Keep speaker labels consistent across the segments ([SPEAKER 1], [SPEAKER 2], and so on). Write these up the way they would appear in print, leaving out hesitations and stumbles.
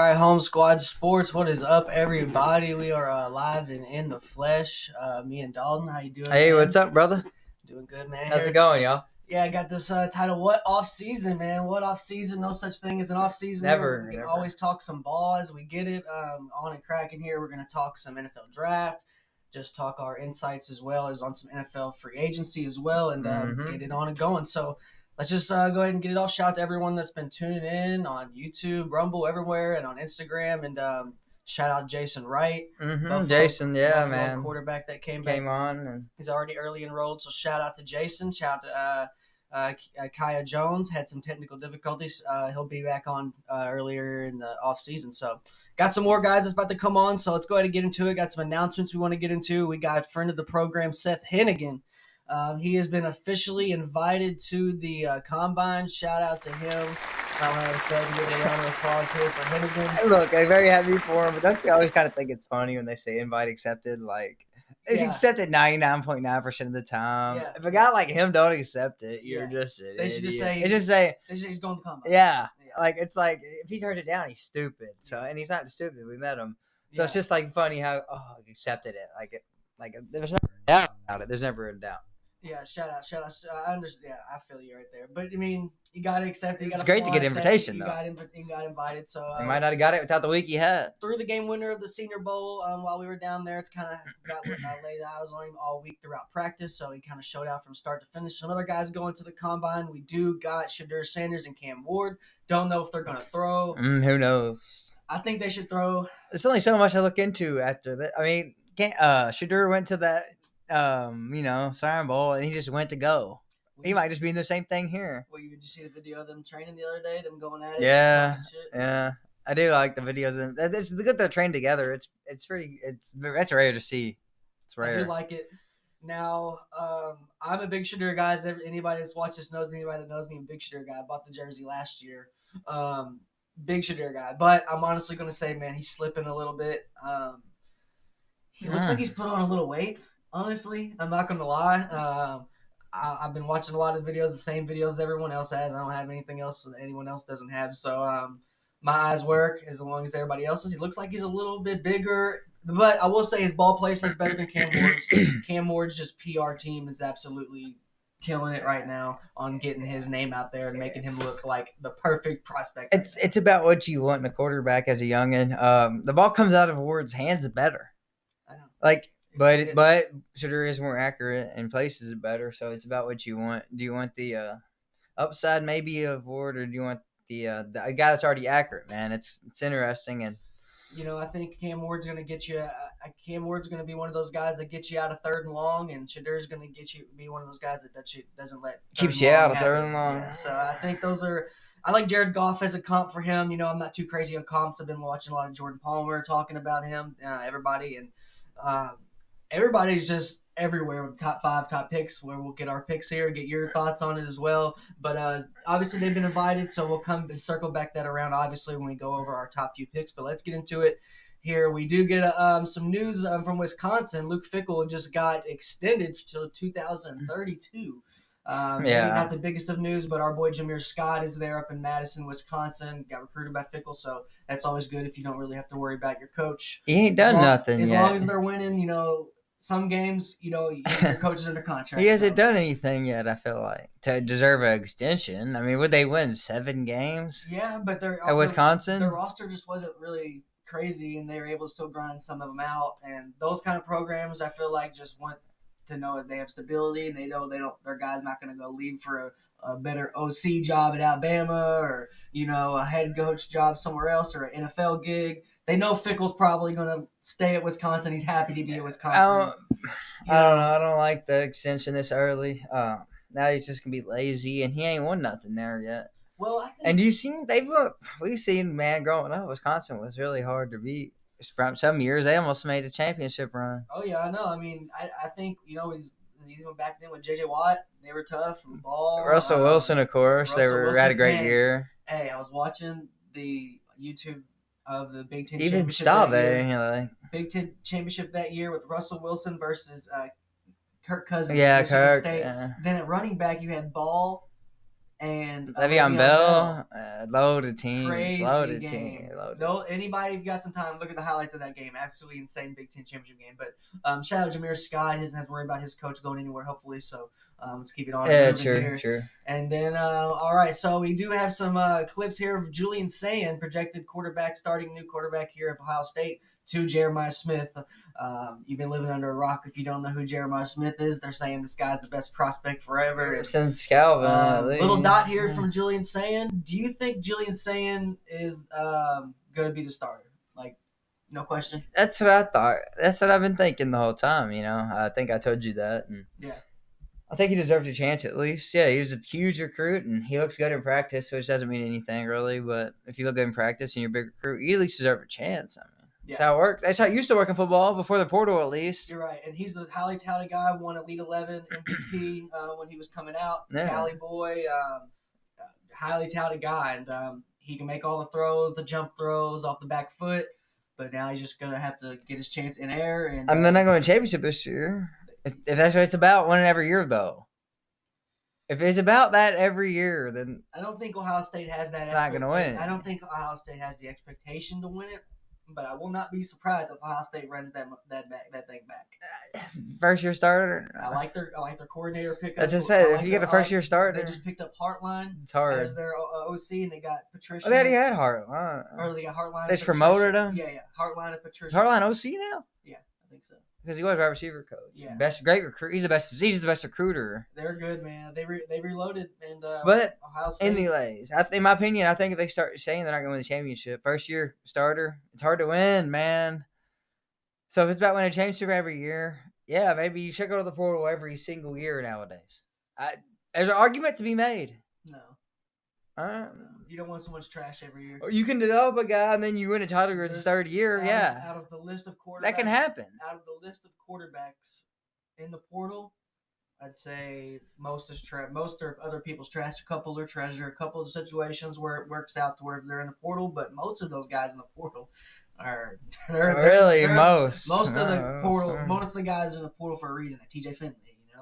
[SPEAKER 1] right, Home Squad Sports. What is up, everybody? We are live and in the flesh. Me and Dalton, how you doing,
[SPEAKER 2] Hey,
[SPEAKER 1] man?
[SPEAKER 2] what's up, brother?
[SPEAKER 1] Doing good, man.
[SPEAKER 2] How's
[SPEAKER 1] Here-
[SPEAKER 2] it going, y'all?
[SPEAKER 1] Yeah, I got this title. What off season, man? What off season? No such thing as an off season.
[SPEAKER 2] Never,
[SPEAKER 1] We can
[SPEAKER 2] never.
[SPEAKER 1] always talk some ball as we get it on and cracking here. We're gonna talk some NFL draft. Just talk our insights as well as on some NFL free agency as well, and get it on and going. So let's just go ahead and get it off. Shout out to everyone that's been tuning in on YouTube, Rumble, everywhere, and on Instagram. And shout out Jason Wright,
[SPEAKER 2] Jason, yeah,
[SPEAKER 1] Buffalo
[SPEAKER 2] man.
[SPEAKER 1] quarterback that came
[SPEAKER 2] on, and
[SPEAKER 1] He's already early enrolled, so shout out to Jason. Shout out to Kaya Jones. Had some technical difficulties. He'll be back on earlier in the off season. So got some more guys that's about to come on. So let's go ahead and get into it. Got some announcements we want to get into. We got friend of the program, Seth Hennigan. He has been officially invited to the combine. Shout out to him. Give a round of applause here for Hennigan.
[SPEAKER 2] look, I'm very happy for him. But don't you always kind of think it's funny when they say invite accepted? Like, it's accepted 99.9% of the time.
[SPEAKER 1] Yeah.
[SPEAKER 2] If a guy like him don't accept it, you're
[SPEAKER 1] Yeah.
[SPEAKER 2] just an
[SPEAKER 1] They should just
[SPEAKER 2] idiot.
[SPEAKER 1] say-
[SPEAKER 2] It's just say,
[SPEAKER 1] He's going to combine.
[SPEAKER 2] yeah. Like, it's like, if he turned it down, he's stupid. So, and he's not stupid. We met him. So it's just like funny how, he accepted it. Like there's never a doubt about it. There's never a doubt.
[SPEAKER 1] Yeah, shout out. I understand. Yeah, I feel you right there. But I mean, you got to accept it.
[SPEAKER 2] It's great to get an invitation,
[SPEAKER 1] you
[SPEAKER 2] though.
[SPEAKER 1] You got invited. So
[SPEAKER 2] He might not have got it without the week he had.
[SPEAKER 1] through the game winner of the Senior Bowl, while we were down there, it's kind of got laid eyes on him all week throughout practice. So he kind of showed out from start to finish. Some other guys going to the combine. We do got Shedeur Sanders and Cam Ward. Don't know if they're going to throw.
[SPEAKER 2] Who knows?
[SPEAKER 1] I think they should throw.
[SPEAKER 2] There's only so much I look into after that. I mean, Shedeur went to that, Siren Bowl, and he just went to go. He might just be in the same thing here.
[SPEAKER 1] Well, did you see the video of them training the other day? Them going at it.
[SPEAKER 2] Yeah,
[SPEAKER 1] and shit?
[SPEAKER 2] yeah. I do like the videos of them. It's good they're trained together. It's that's rare to see. It's rare.
[SPEAKER 1] I do like it. Now, I'm a big Shedeur guy. Anybody that's watched this knows. Anybody that knows me, I'm a big Shedeur guy. I bought the jersey last year. Big Shedeur guy. But I'm honestly going to say, man, he's slipping a little bit. He looks like he's put on a little weight. Honestly, I'm not going to lie. I've been watching a lot of videos, the same videos everyone else has. I don't have anything else that anyone else doesn't have. So my eyes work as long as everybody else's. He looks like he's a little bit bigger. But I will say his ball placement is better than Cam Ward's. Cam Ward's just PR team is absolutely killing it right now on getting his name out there and making him look like the perfect prospect.
[SPEAKER 2] It's about what you want in a quarterback as a youngin. The ball comes out of Ward's hands better.
[SPEAKER 1] I know.
[SPEAKER 2] But Shedeur is more accurate and places it better. So it's about what you want. Do you want the upside maybe of Ward, or do you want the guy that's already accurate? Man, it's interesting. And
[SPEAKER 1] I think Cam Ward's going to get you. Cam Ward's going to be one of those guys that gets you out of third and long, and Shedeur's going to be one of those guys that doesn't let
[SPEAKER 2] keeps you out of third and long.
[SPEAKER 1] Yeah, so I think those are. I like Jared Goff as a comp for him. I'm not too crazy on comps. I've been watching a lot of Jordan Palmer talking about him. Everybody and. Everybody's just everywhere with top 5 top picks, where we'll get our picks here, get your thoughts on it as well. But obviously they've been invited, so we'll come and circle back that around obviously when we go over our top few picks. But let's get into it here. We do get some news from Wisconsin. Luke Fickell just got extended till 2032. Maybe not the biggest of news, but our boy Jameer Scott is there up in Madison, Wisconsin. Got recruited by Fickell, so that's always good if you don't really have to worry about your coach.
[SPEAKER 2] He ain't done nothing
[SPEAKER 1] as
[SPEAKER 2] yet.
[SPEAKER 1] As long as they're winning, some games, your coach is under contract.
[SPEAKER 2] He hasn't done anything yet, I feel like, to deserve an extension. I mean, would they win 7 games?
[SPEAKER 1] Yeah, but
[SPEAKER 2] at Wisconsin?
[SPEAKER 1] Their roster just wasn't really crazy, and they were able to still grind some of them out. And those kind of programs, I feel like, just want to know that they have stability, and they know their guy's not going to go leave for a better OC job at Alabama, or a head coach job somewhere else, or an NFL gig. They know Fickell's probably going to stay at Wisconsin. He's happy to be at Wisconsin.
[SPEAKER 2] I don't know. I don't like the extension this early. Now he's just going to be lazy, and he ain't won nothing there yet.
[SPEAKER 1] Well, I think,
[SPEAKER 2] and we've seen, man, growing up, Wisconsin was really hard to beat. From some years, they almost made a championship run.
[SPEAKER 1] Oh, yeah, I know. I mean, I think, even back then with J.J. Watt, they were tough from ball.
[SPEAKER 2] Russell Wilson, of course. Had a great year.
[SPEAKER 1] Hey, I was watching the YouTube of the Big Ten
[SPEAKER 2] Even
[SPEAKER 1] championship that
[SPEAKER 2] year.
[SPEAKER 1] Big Ten championship that year with Russell Wilson versus Kirk Cousins.
[SPEAKER 2] Yeah,
[SPEAKER 1] Michigan
[SPEAKER 2] Kirk.
[SPEAKER 1] State.
[SPEAKER 2] Yeah.
[SPEAKER 1] Then at running back, you had Ball, and
[SPEAKER 2] Le'Veon Bell, loaded
[SPEAKER 1] crazy game.
[SPEAKER 2] loaded.
[SPEAKER 1] No, anybody, if you got some time, look at the highlights of that game. Absolutely insane Big Ten championship game. But shout out Jameer Scott. He doesn't have to worry about his coach going anywhere, hopefully. So let's keep it on moving here.
[SPEAKER 2] Sure.
[SPEAKER 1] And then, all right, so we do have some clips here of Julian Sand, projected quarterback, starting new quarterback here at Ohio State, to Jeremiah Smith. You've been living under a rock if you don't know who Jeremiah Smith is. They're saying this guy's the best prospect forever.
[SPEAKER 2] Since Calvin.
[SPEAKER 1] Little dot here from Julian Sand. Do you think Julian Sand is going to be the starter? Like, no question.
[SPEAKER 2] That's what I thought. That's what I've been thinking the whole time, I think I told you that. And
[SPEAKER 1] yeah.
[SPEAKER 2] I think he deserves a chance at least. Yeah, he was a huge recruit, and he looks good in practice, which doesn't mean anything really. But if you look good in practice and you're a big recruit, you at least deserve a chance. That's how it works. That's how it used to work in football before the portal, at least.
[SPEAKER 1] You're right, and he's a highly touted guy. Won Elite 11 MVP when he was coming out.
[SPEAKER 2] Yeah.
[SPEAKER 1] Cali boy, highly touted guy, and he can make all the throws, the jump throws off the back foot. But now he's just gonna have to get his chance in air. And
[SPEAKER 2] they're not going to championship this year. If that's what it's about, winning every year, though. If it's about that every year, then
[SPEAKER 1] I don't think Ohio State has that.
[SPEAKER 2] Not going to win.
[SPEAKER 1] I don't think Ohio State has the expectation to win it. But I will not be surprised if Ohio State runs that thing back.
[SPEAKER 2] First year starter.
[SPEAKER 1] I like their coordinator pickup.
[SPEAKER 2] As I said, if you get a first year starter,
[SPEAKER 1] they just picked up Hartline.
[SPEAKER 2] It's hard.
[SPEAKER 1] As their OC, and they got Patricia.
[SPEAKER 2] Oh, they already had Hartline.
[SPEAKER 1] Or they got Hartline.
[SPEAKER 2] They just promoted him.
[SPEAKER 1] Yeah, Hartline and Patricia.
[SPEAKER 2] Is Hartline OC now?
[SPEAKER 1] Yeah, I think so.
[SPEAKER 2] Because he was wide receiver coach.
[SPEAKER 1] Yeah.
[SPEAKER 2] Great recruit. He's the best. He's the best recruiter.
[SPEAKER 1] They're good, man. They reloaded, and
[SPEAKER 2] but
[SPEAKER 1] Ohio State.
[SPEAKER 2] Anyways, in my opinion, I think if they start saying they're not going to win the championship, first year starter, it's hard to win, man. So if it's about winning a championship every year, yeah, maybe you should go to the portal every single year nowadays. There's an argument to be made.
[SPEAKER 1] No.
[SPEAKER 2] No.
[SPEAKER 1] You don't want so much trash every year.
[SPEAKER 2] You can develop a guy and then you win a title in the third year.
[SPEAKER 1] Out of the list of quarterbacks.
[SPEAKER 2] That can happen.
[SPEAKER 1] Out of the list of quarterbacks in the portal, I'd say most are other people's trash. A couple are treasure. A couple of situations where it works out to where they're in the portal, but most of those guys in the portal are most of the portal. Most of the guys are in the portal for a reason. Like TJ Finley,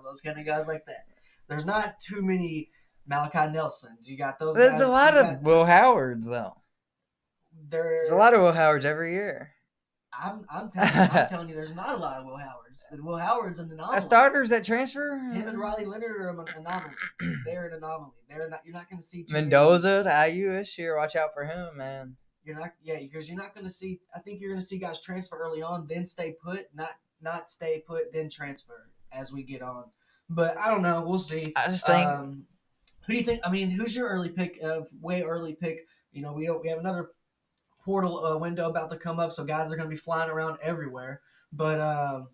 [SPEAKER 1] those kind of guys like that. There's not too many Malachi Nelsons. You got those.
[SPEAKER 2] There's a lot of Will Howards though.
[SPEAKER 1] There's
[SPEAKER 2] a lot of Will Howards every year.
[SPEAKER 1] I'm telling you, there's not a lot of Will Howards. The Will Howard's an anomaly.
[SPEAKER 2] Starters that transfer.
[SPEAKER 1] Him and Riley Leonard are an anomaly. They're an anomaly. You're not going to see
[SPEAKER 2] Mendoza to IU this year. Watch out for him, man.
[SPEAKER 1] Because you're not going to see. I think you're going to see guys transfer early on, then stay put. Not stay put, then transfer as we get on. But I don't know. We'll see.
[SPEAKER 2] I just think.
[SPEAKER 1] Who do you think? I mean, who's your early pick? Way early pick. We have another portal window about to come up, so guys are going to be flying around everywhere. But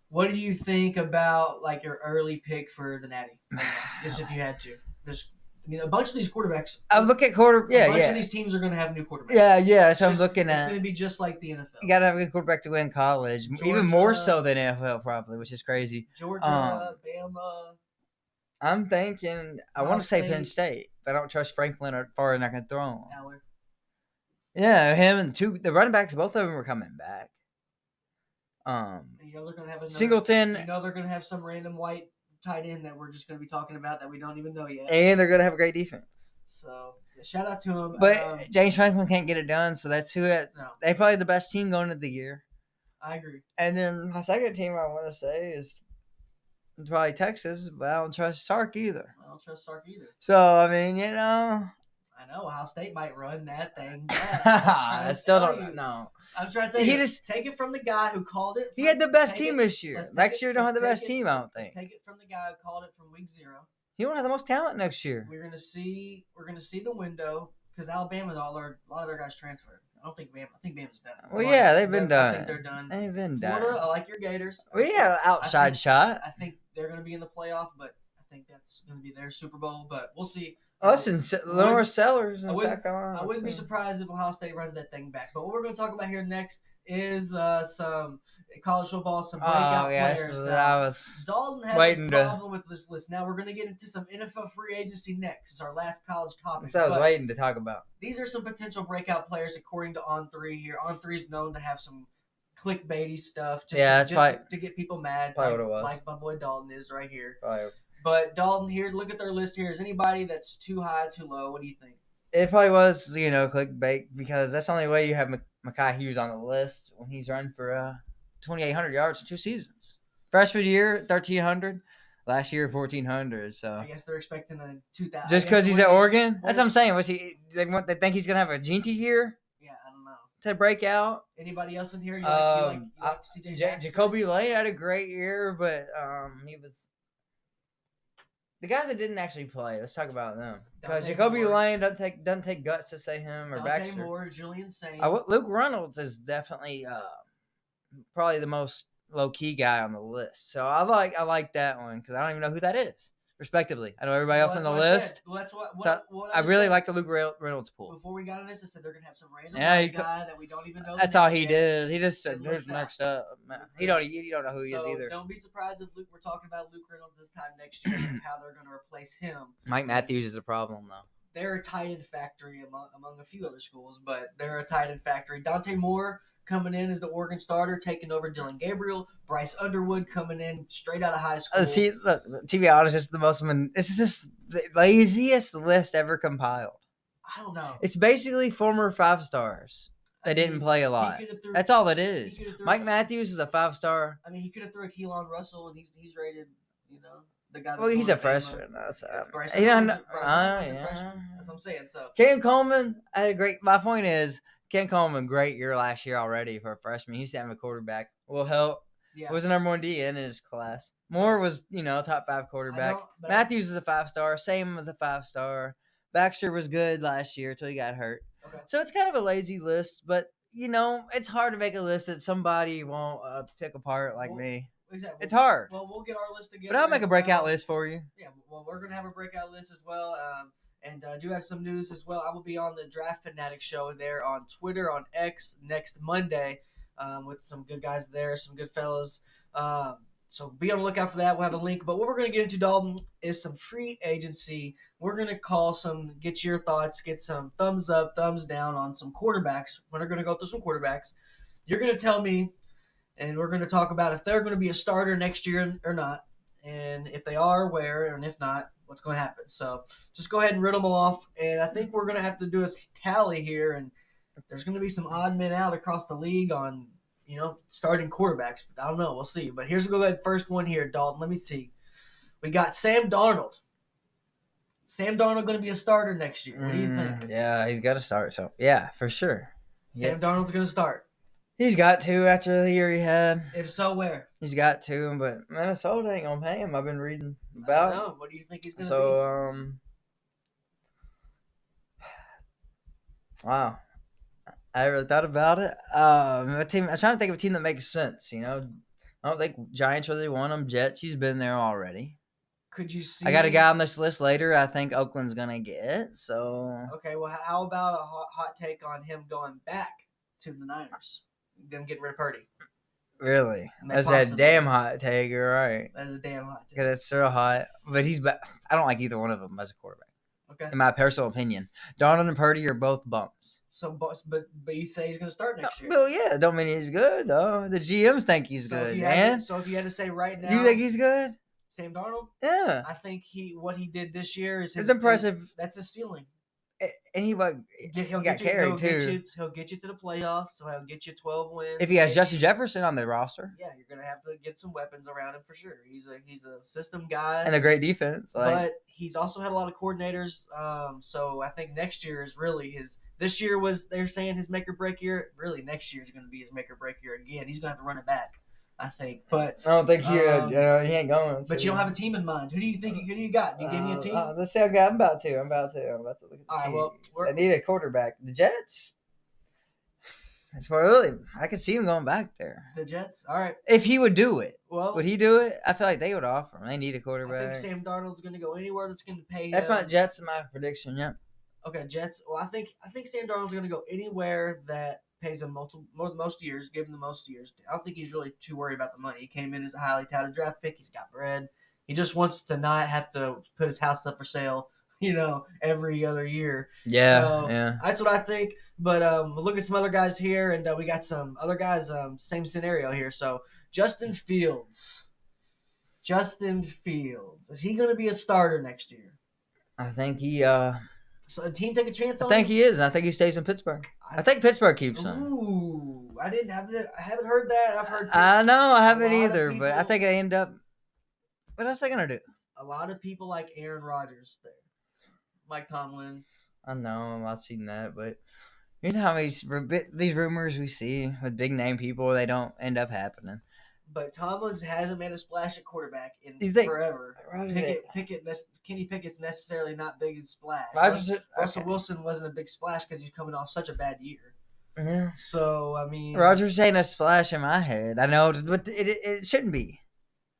[SPEAKER 1] what do you think about like your early pick for the Natty? Just if you had to, a bunch of these quarterbacks.
[SPEAKER 2] I look at a bunch
[SPEAKER 1] of these teams are going to have new quarterbacks.
[SPEAKER 2] Yeah. So I'm looking at.
[SPEAKER 1] It's going to be just like the NFL.
[SPEAKER 2] You got to have a good quarterback to win college, even more so than NFL, probably, which is crazy.
[SPEAKER 1] Georgia, Bama.
[SPEAKER 2] I'm thinking. I want to say Penn State, but I don't trust Franklin or far enough I can throw him.
[SPEAKER 1] Aller.
[SPEAKER 2] Yeah, him and the running backs, both of them were coming back.
[SPEAKER 1] They're gonna have
[SPEAKER 2] Singleton.
[SPEAKER 1] They're gonna have some random white tight end that we're just gonna be talking about that we don't even know yet.
[SPEAKER 2] And they're gonna have a great defense.
[SPEAKER 1] So shout out to him.
[SPEAKER 2] But James Franklin can't get it done, so that's who. They probably the best team going into the year.
[SPEAKER 1] I agree.
[SPEAKER 2] And then my second team I want to say is probably Texas, but I don't trust Sark either.
[SPEAKER 1] I don't trust Sark either.
[SPEAKER 2] So I mean,
[SPEAKER 1] I know Ohio State might run that thing back.
[SPEAKER 2] I still don't know.
[SPEAKER 1] I'm trying to tell you. Take it from the guy who called it.
[SPEAKER 2] He had the best team this year. Next year, don't have the best team, I don't think.
[SPEAKER 1] Take it from the guy who called it from week 0.
[SPEAKER 2] He won't have the most talent next year.
[SPEAKER 1] We're gonna see the window because Alabama, a lot of their guys transferred. I think Bama's done.
[SPEAKER 2] Well, yeah, they've been done.
[SPEAKER 1] I think they're done.
[SPEAKER 2] They've been
[SPEAKER 1] Florida,
[SPEAKER 2] done.
[SPEAKER 1] I like your Gators.
[SPEAKER 2] Well, yeah, outside shot.
[SPEAKER 1] I think they're gonna be in the playoff, but I think that's gonna be their Super Bowl. But we'll see.
[SPEAKER 2] Listen, Lenore Sellers in South Carolina.
[SPEAKER 1] I wouldn't be surprised if Ohio State runs that thing back. But what we're going to talk about here next is some college football, some breakout players. Dalton has a problem with this list. Now we're going to get into some NFL free agency next. It's our last college topic.
[SPEAKER 2] So I was waiting to talk about.
[SPEAKER 1] These are some potential breakout players according to On3 here. On3 is known to have some clickbaity stuff. To get people mad.
[SPEAKER 2] Probably what it was.
[SPEAKER 1] Like my boy Dalton is right here.
[SPEAKER 2] Probably.
[SPEAKER 1] But Dalton, here, look at their list here. Is anybody that's too high, too low? What do you think?
[SPEAKER 2] It probably was, clickbait because that's the only way you have Mekhi Hughes on the list when he's running for 2,800 yards in 2 seasons. Freshman year, 1,300. Last year, 1,400. So
[SPEAKER 1] I guess they're expecting a 2,000.
[SPEAKER 2] just because he's at Oregon, that's what I'm saying. Was he? They think he's gonna have a Ginty year
[SPEAKER 1] Yeah, I don't know.
[SPEAKER 2] to break out.
[SPEAKER 1] Anybody else in here? You like CJ Jackson?
[SPEAKER 2] Jacoby Lane had a great year, but he was. The guys that didn't actually play, let's talk about them. Because Jacoby Lane doesn't take guts to say him or
[SPEAKER 1] Dante
[SPEAKER 2] Baxter.
[SPEAKER 1] Moore, Julian Saint.
[SPEAKER 2] Luke Reynolds is definitely probably the most low key guy on the list. So I like that one because I don't even know who that is. Respectively, I know everybody else on the list.
[SPEAKER 1] Well, that's what
[SPEAKER 2] I really like the Luke Reynolds pool.
[SPEAKER 1] Before we got on this, I said they're gonna have some random guy that we don't even know.
[SPEAKER 2] That's all he did. He just said, "Who's next up?" You don't know who he is either.
[SPEAKER 1] Don't be surprised if we're talking about Luke Reynolds this time next year and how they're gonna replace him.
[SPEAKER 2] Mike Matthews is a problem though.
[SPEAKER 1] They're a tight end factory among a few other schools, but they're a tight end factory. Dante Moore coming in as the Oregon starter, taking over Dylan Gabriel. Bryce Underwood coming in straight out of high school.
[SPEAKER 2] See, look, to be honest, this is just the laziest list ever compiled.
[SPEAKER 1] I don't know.
[SPEAKER 2] It's basically former 5-stars that didn't play a lot. That's all it is. Mike Matthews is a 5-star.
[SPEAKER 1] I mean, he could have threw a Keelan Russell, and he's rated, the guy.
[SPEAKER 2] Well, he's a freshman. That's
[SPEAKER 1] what I'm saying. So
[SPEAKER 2] Cam Coleman had a great. My point is, Ken Coleman, great year last year already for a freshman. He used to have a quarterback. Will help. Yeah. Was the number 1 DN in his class. Moore was, top 5 quarterback. Matthews is a 5-star. Sam was a 5-star. Baxter was good last year until he got hurt. Okay. So it's kind of a lazy list, but, it's hard to make a list that somebody won't pick apart like me.
[SPEAKER 1] Exactly.
[SPEAKER 2] It's hard.
[SPEAKER 1] Well, we'll get our list together.
[SPEAKER 2] But I'll make a breakout list for you.
[SPEAKER 1] Yeah, well, we're going to have a breakout list as well. And I do have some news as well. I will be on the Draft Fanatic show there on Twitter, on X, next Monday with some good guys there, some good fellows. So be on the lookout for that. We'll have a link. But what we're going to get into, Dalton, is some free agency. We're going to get your thoughts, get some thumbs up, thumbs down on some quarterbacks. We're going to go through some quarterbacks. You're going to tell me, and we're going to talk about if they're going to be a starter next year or not. And if they are, where, and if not, what's going to happen. So just go ahead and riddle them off. And I think we're going to have to do a tally here. And there's going to be some odd men out across the league on, starting quarterbacks. But I don't know. We'll see. But here's the first one here, Dalton. Let me see. We got Sam Darnold. Sam Darnold going to be a starter next year. What do you think?
[SPEAKER 2] Yeah, he's got to start. So, yeah, for sure.
[SPEAKER 1] Sam Darnold's going to start.
[SPEAKER 2] He's got to after the year he had.
[SPEAKER 1] If so, where?
[SPEAKER 2] He's got to, but Minnesota ain't going to pay him. I've been reading about it.
[SPEAKER 1] What do you think he's going to be?
[SPEAKER 2] So, wow. I really thought about it. I'm trying to think of a team that makes sense, I don't think Giants really want him. Jets, he's been there already.
[SPEAKER 1] Could you see?
[SPEAKER 2] I got a guy on this list later I think Oakland's going to get, so.
[SPEAKER 1] Okay, well, how about a hot take on him going back to the Niners? Them getting rid of Purdy.
[SPEAKER 2] Really? That's a damn hot take, you're right.
[SPEAKER 1] That is a damn hot take.
[SPEAKER 2] Because it's so hot. But I don't like either one of them as a quarterback.
[SPEAKER 1] Okay.
[SPEAKER 2] In my personal opinion. Darnold and Purdy are both bumps.
[SPEAKER 1] So, but you say he's going to start next year.
[SPEAKER 2] Well, yeah. Don't mean he's good, though. The GMs think he's good, man.
[SPEAKER 1] So if you had to say right now.
[SPEAKER 2] You think he's good?
[SPEAKER 1] Sam Darnold?
[SPEAKER 2] Yeah.
[SPEAKER 1] I think what he did this year is
[SPEAKER 2] it's impressive.
[SPEAKER 1] That's his ceiling.
[SPEAKER 2] And he got carried too.
[SPEAKER 1] He'll get you to the playoffs, so he'll get you 12 wins.
[SPEAKER 2] If he has Justin Jefferson on the roster,
[SPEAKER 1] yeah, you're gonna have to get some weapons around him for sure. He's a system guy
[SPEAKER 2] and a great defense.
[SPEAKER 1] But he's also had a lot of coordinators. So I think next year is really his. This year they're saying his make or break year. Really, next year is gonna be his make or break year again. He's gonna have to run it back, I think. But
[SPEAKER 2] I don't think he ain't going.
[SPEAKER 1] But you don't have a team in mind. Who do you think? Who do you got? You give me a team.
[SPEAKER 2] Let's see. I'm about to look at the team. Well, I need a quarterback. The Jets. That's what I could see him going back there.
[SPEAKER 1] The Jets. All right.
[SPEAKER 2] If he would do it,
[SPEAKER 1] well,
[SPEAKER 2] would he do it? I feel like they would offer him. They need a quarterback.
[SPEAKER 1] I think Sam Darnold's going to go anywhere that's going to pay him.
[SPEAKER 2] That's my Jets. My prediction. Yeah.
[SPEAKER 1] Okay, Jets. Well, I think Sam Darnold's going to go anywhere that pays him most years, give him the most years. I don't think he's really too worried about the money. He came in as a highly touted draft pick. He's got bread. He just wants to not have to put his house up for sale, every other year.
[SPEAKER 2] Yeah,
[SPEAKER 1] so
[SPEAKER 2] yeah.
[SPEAKER 1] That's what I think. But we'll look at some other guys here, and we got some other guys, same scenario here. So Justin Fields. Justin Fields. Is he going to be a starter next year?
[SPEAKER 2] I think he.
[SPEAKER 1] So a team take a chance
[SPEAKER 2] I
[SPEAKER 1] on
[SPEAKER 2] think
[SPEAKER 1] him?
[SPEAKER 2] he is. I think he stays in Pittsburgh. I think Pittsburgh keeps him.
[SPEAKER 1] Ooh, I haven't heard that. I've heard.
[SPEAKER 2] I know. I
[SPEAKER 1] a
[SPEAKER 2] haven't
[SPEAKER 1] lot of
[SPEAKER 2] either, but I
[SPEAKER 1] people-
[SPEAKER 2] think they end up. What else are they gonna do?
[SPEAKER 1] A lot of people like Aaron Rodgers there. Mike Tomlin.
[SPEAKER 2] I know. I've seen that, but you know how these rumors we see with big name people, they don't end up happening.
[SPEAKER 1] But Tomlin hasn't made a splash at quarterback in
[SPEAKER 2] You think-
[SPEAKER 1] forever.
[SPEAKER 2] Rodgers-
[SPEAKER 1] Kenny Pickett's necessarily not big in splash.
[SPEAKER 2] Rodgers-
[SPEAKER 1] Russell
[SPEAKER 2] okay.
[SPEAKER 1] Wilson wasn't a big splash because he's coming off such a bad year.
[SPEAKER 2] Yeah.
[SPEAKER 1] So I mean,
[SPEAKER 2] Rodgers ain't a splash in my head. I know, but it shouldn't be.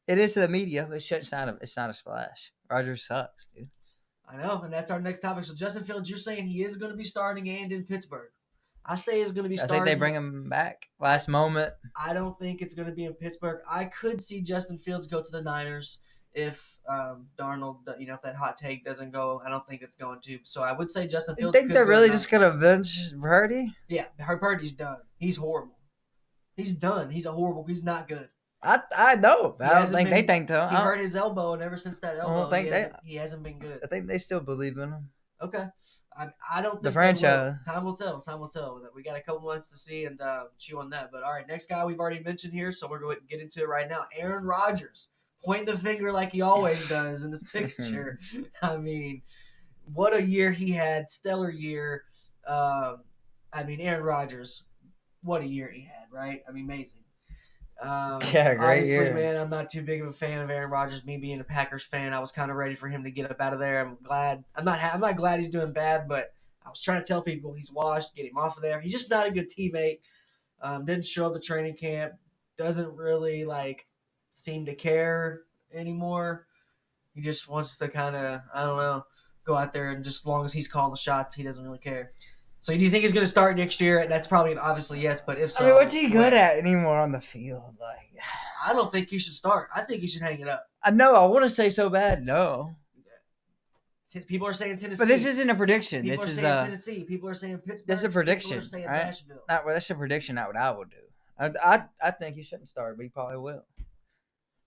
[SPEAKER 2] It is to the media, but it's not a splash. Rodgers sucks, dude.
[SPEAKER 1] I know, and that's our next topic. So Justin Fields, you're saying he is going to be starting and in Pittsburgh. I say he's going to be
[SPEAKER 2] I
[SPEAKER 1] starting.
[SPEAKER 2] think they bring him back last moment.
[SPEAKER 1] I don't think it's going to be in Pittsburgh. I could see Justin Fields go to the Niners if Darnold, if that hot take doesn't go. I don't think it's going to. So I would say Justin
[SPEAKER 2] You
[SPEAKER 1] Fields.
[SPEAKER 2] think
[SPEAKER 1] could
[SPEAKER 2] they're
[SPEAKER 1] go to
[SPEAKER 2] really
[SPEAKER 1] the
[SPEAKER 2] just
[SPEAKER 1] Niners.
[SPEAKER 2] gonna bench Purdy?
[SPEAKER 1] Yeah, Purdy's done. He's horrible. He's done. He's He's not good.
[SPEAKER 2] I know.
[SPEAKER 1] He
[SPEAKER 2] I don't
[SPEAKER 1] hasn't
[SPEAKER 2] think
[SPEAKER 1] been-
[SPEAKER 2] they think so.
[SPEAKER 1] He hurt his elbow, and ever since that elbow,
[SPEAKER 2] think
[SPEAKER 1] he hasn't been good.
[SPEAKER 2] I think they still believe in him.
[SPEAKER 1] Okay. I don't think
[SPEAKER 2] The
[SPEAKER 1] they
[SPEAKER 2] franchise.
[SPEAKER 1] will. Time will tell. Time will tell. We got a couple months to see and chew on that. But all right, next guy we've already mentioned here, so we're going to get into it right now. Aaron Rodgers, pointing the finger like he always does in this picture. I mean, what a year he had! Stellar year. Aaron Rodgers, what a year he had, right? I mean, amazing.
[SPEAKER 2] Yeah, great
[SPEAKER 1] Obviously,
[SPEAKER 2] year.
[SPEAKER 1] man, I'm not too big of a fan of Aaron Rodgers. Me being a Packers fan, I was kind of ready for him to get up out of there. I'm glad. I'm not glad he's doing bad, but I was trying to tell people he's washed, get him off of there. He's just not a good teammate. Didn't show up to training camp. Doesn't really seem to care anymore. He just wants to kind of, I don't know, go out there and just as long as he's calling the shots, he doesn't really care. So do you think he's going to start next year? And that's probably obviously yes, but if so,
[SPEAKER 2] I mean, what's he good
[SPEAKER 1] when?
[SPEAKER 2] at anymore on the field? Like,
[SPEAKER 1] I don't think he should start. I think he should hang it up.
[SPEAKER 2] I know. I want to say so bad, no.
[SPEAKER 1] People are saying Tennessee.
[SPEAKER 2] But this isn't a prediction.
[SPEAKER 1] People
[SPEAKER 2] This
[SPEAKER 1] are
[SPEAKER 2] is
[SPEAKER 1] saying Tennessee. People are saying Pittsburgh.
[SPEAKER 2] this is a prediction,
[SPEAKER 1] People are saying
[SPEAKER 2] right?
[SPEAKER 1] Nashville.
[SPEAKER 2] That's a prediction. Not what I would do. I think he shouldn't start, but he probably will.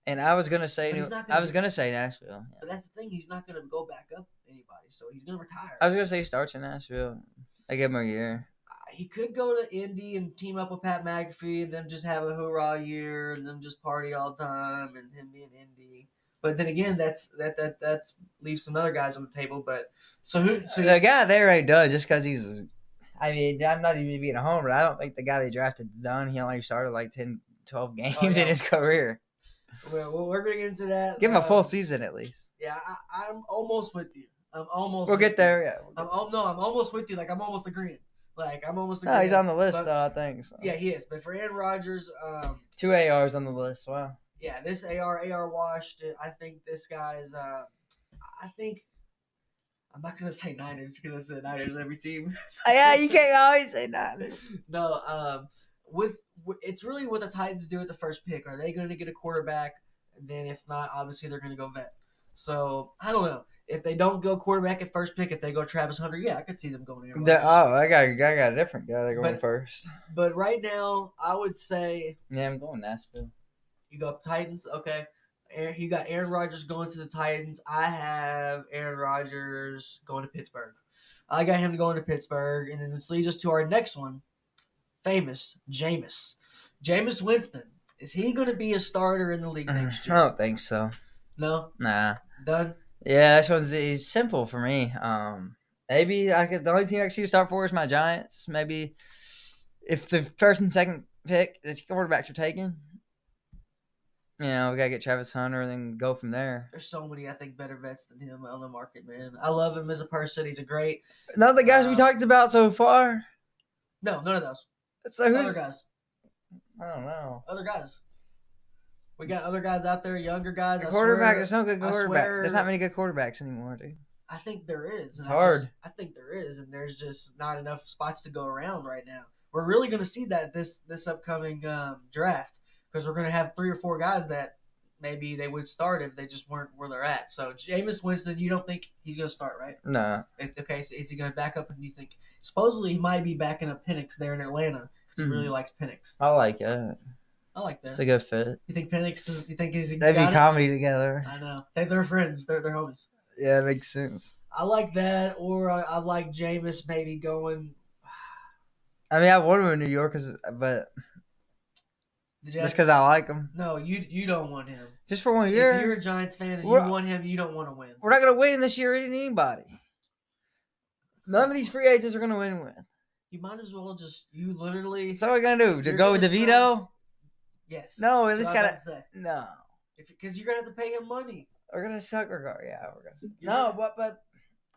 [SPEAKER 2] And I was gonna say
[SPEAKER 1] But he's not gonna
[SPEAKER 2] say Nashville. Yeah.
[SPEAKER 1] But that's the thing. He's not going to go back up anybody, so he's going to retire.
[SPEAKER 2] I was gonna say he starts in Nashville. I give him a year.
[SPEAKER 1] He could go to Indy and team up with Pat McAfee and them just have a hoorah year and them just party all the time and him being Indy. But then again, that leaves some other guys on the table. But so
[SPEAKER 2] The guy there already does just because he's. I mean, I'm not even being a homer, but I don't think the guy they drafted is done. He only started like 10, 12 games
[SPEAKER 1] yeah.
[SPEAKER 2] in his career.
[SPEAKER 1] well, we're going to get into that.
[SPEAKER 2] Give him a full season at least.
[SPEAKER 1] Yeah, I'm almost with you.
[SPEAKER 2] We'll get there. Yeah.
[SPEAKER 1] I'm almost with you. Like I'm almost agreeing.
[SPEAKER 2] No, he's on the list. I think. So.
[SPEAKER 1] Yeah, he is. But for Aaron Rodgers,
[SPEAKER 2] 2 ARs on the list. Wow.
[SPEAKER 1] yeah, this AR washed. I think this guy's. I think. I'm not gonna say Niners because I've said Niners every team.
[SPEAKER 2] Yeah, you can't always say Niners.
[SPEAKER 1] No, it's really what the Titans do at the first pick. Are they going to get a quarterback? Then if not, obviously they're going to go vet. So I don't know. If they don't go quarterback at first pick, if they go Travis Hunter, yeah, I could see them going Aaron Rodgers.
[SPEAKER 2] I got a different guy. They're going first.
[SPEAKER 1] But right now, I would say
[SPEAKER 2] Yeah, I'm going Nashville.
[SPEAKER 1] you go Titans. Okay, you got Aaron Rodgers going to the Titans. I have Aaron Rodgers going to Pittsburgh. I got him going to Pittsburgh, and then this leads us to our next one. Famous Jameis Winston. Is he going to be a starter in the league next year?
[SPEAKER 2] I don't think so.
[SPEAKER 1] No,
[SPEAKER 2] Nah.
[SPEAKER 1] done.
[SPEAKER 2] Yeah, this one's is simple for me. Maybe the only team I can see you start for is my Giants. Maybe if the first and second pick, the quarterbacks are taken, we gotta get Travis Hunter and then go from there.
[SPEAKER 1] There's so many, I think, better vets than him on the market, man. I love him as a person. He's a great.
[SPEAKER 2] None of the guys we talked about so far.
[SPEAKER 1] No, none of those.
[SPEAKER 2] So who's?
[SPEAKER 1] Other guys.
[SPEAKER 2] I don't know.
[SPEAKER 1] Other guys. We got other guys out there, younger guys.
[SPEAKER 2] Quarterback. There's no good
[SPEAKER 1] I
[SPEAKER 2] quarterback.
[SPEAKER 1] swear-
[SPEAKER 2] There's not many good quarterbacks anymore, dude.
[SPEAKER 1] I think there is.
[SPEAKER 2] It's hard.
[SPEAKER 1] I think there is, and there's just not enough spots to go around right now. We're really going to see that this upcoming draft because we're going to have 3 or 4 guys that maybe they would start if they just weren't where they're at. So Jameis Winston, you don't think he's going to start, right?
[SPEAKER 2] Nah.
[SPEAKER 1] Okay, so is he going to back up? And you think supposedly he might be backing up Penix there in Atlanta because he really likes Penix.
[SPEAKER 2] I like it.
[SPEAKER 1] I like
[SPEAKER 2] It's
[SPEAKER 1] that.
[SPEAKER 2] a good fit.
[SPEAKER 1] You think Penix is? You think he's
[SPEAKER 2] They'd be
[SPEAKER 1] got it?
[SPEAKER 2] comedy together.
[SPEAKER 1] I know. They're friends. They're homies.
[SPEAKER 2] Yeah, it makes sense.
[SPEAKER 1] I like that, or I like Jameis maybe going.
[SPEAKER 2] I mean, I want him in New York, but
[SPEAKER 1] The
[SPEAKER 2] just
[SPEAKER 1] Jets.
[SPEAKER 2] because I like him.
[SPEAKER 1] No, you don't want him.
[SPEAKER 2] Just for 1
[SPEAKER 1] If
[SPEAKER 2] year.
[SPEAKER 1] you're a Giants fan and
[SPEAKER 2] We're,
[SPEAKER 1] you want him, you don't want to win.
[SPEAKER 2] we're not going to win this year at anybody. None of these free agents are going to win.
[SPEAKER 1] You might as well just you literally.
[SPEAKER 2] So what are we going to do?
[SPEAKER 1] if
[SPEAKER 2] To
[SPEAKER 1] you're
[SPEAKER 2] go with
[SPEAKER 1] gonna
[SPEAKER 2] DeVito?
[SPEAKER 1] Yes.
[SPEAKER 2] No, at
[SPEAKER 1] That's
[SPEAKER 2] least
[SPEAKER 1] what I was
[SPEAKER 2] got
[SPEAKER 1] about to say.
[SPEAKER 2] No.
[SPEAKER 1] Because you're gonna have to pay him money.
[SPEAKER 2] We're going to suck regard. Yeah, we're going to.
[SPEAKER 1] You're
[SPEAKER 2] No,
[SPEAKER 1] gonna-
[SPEAKER 2] but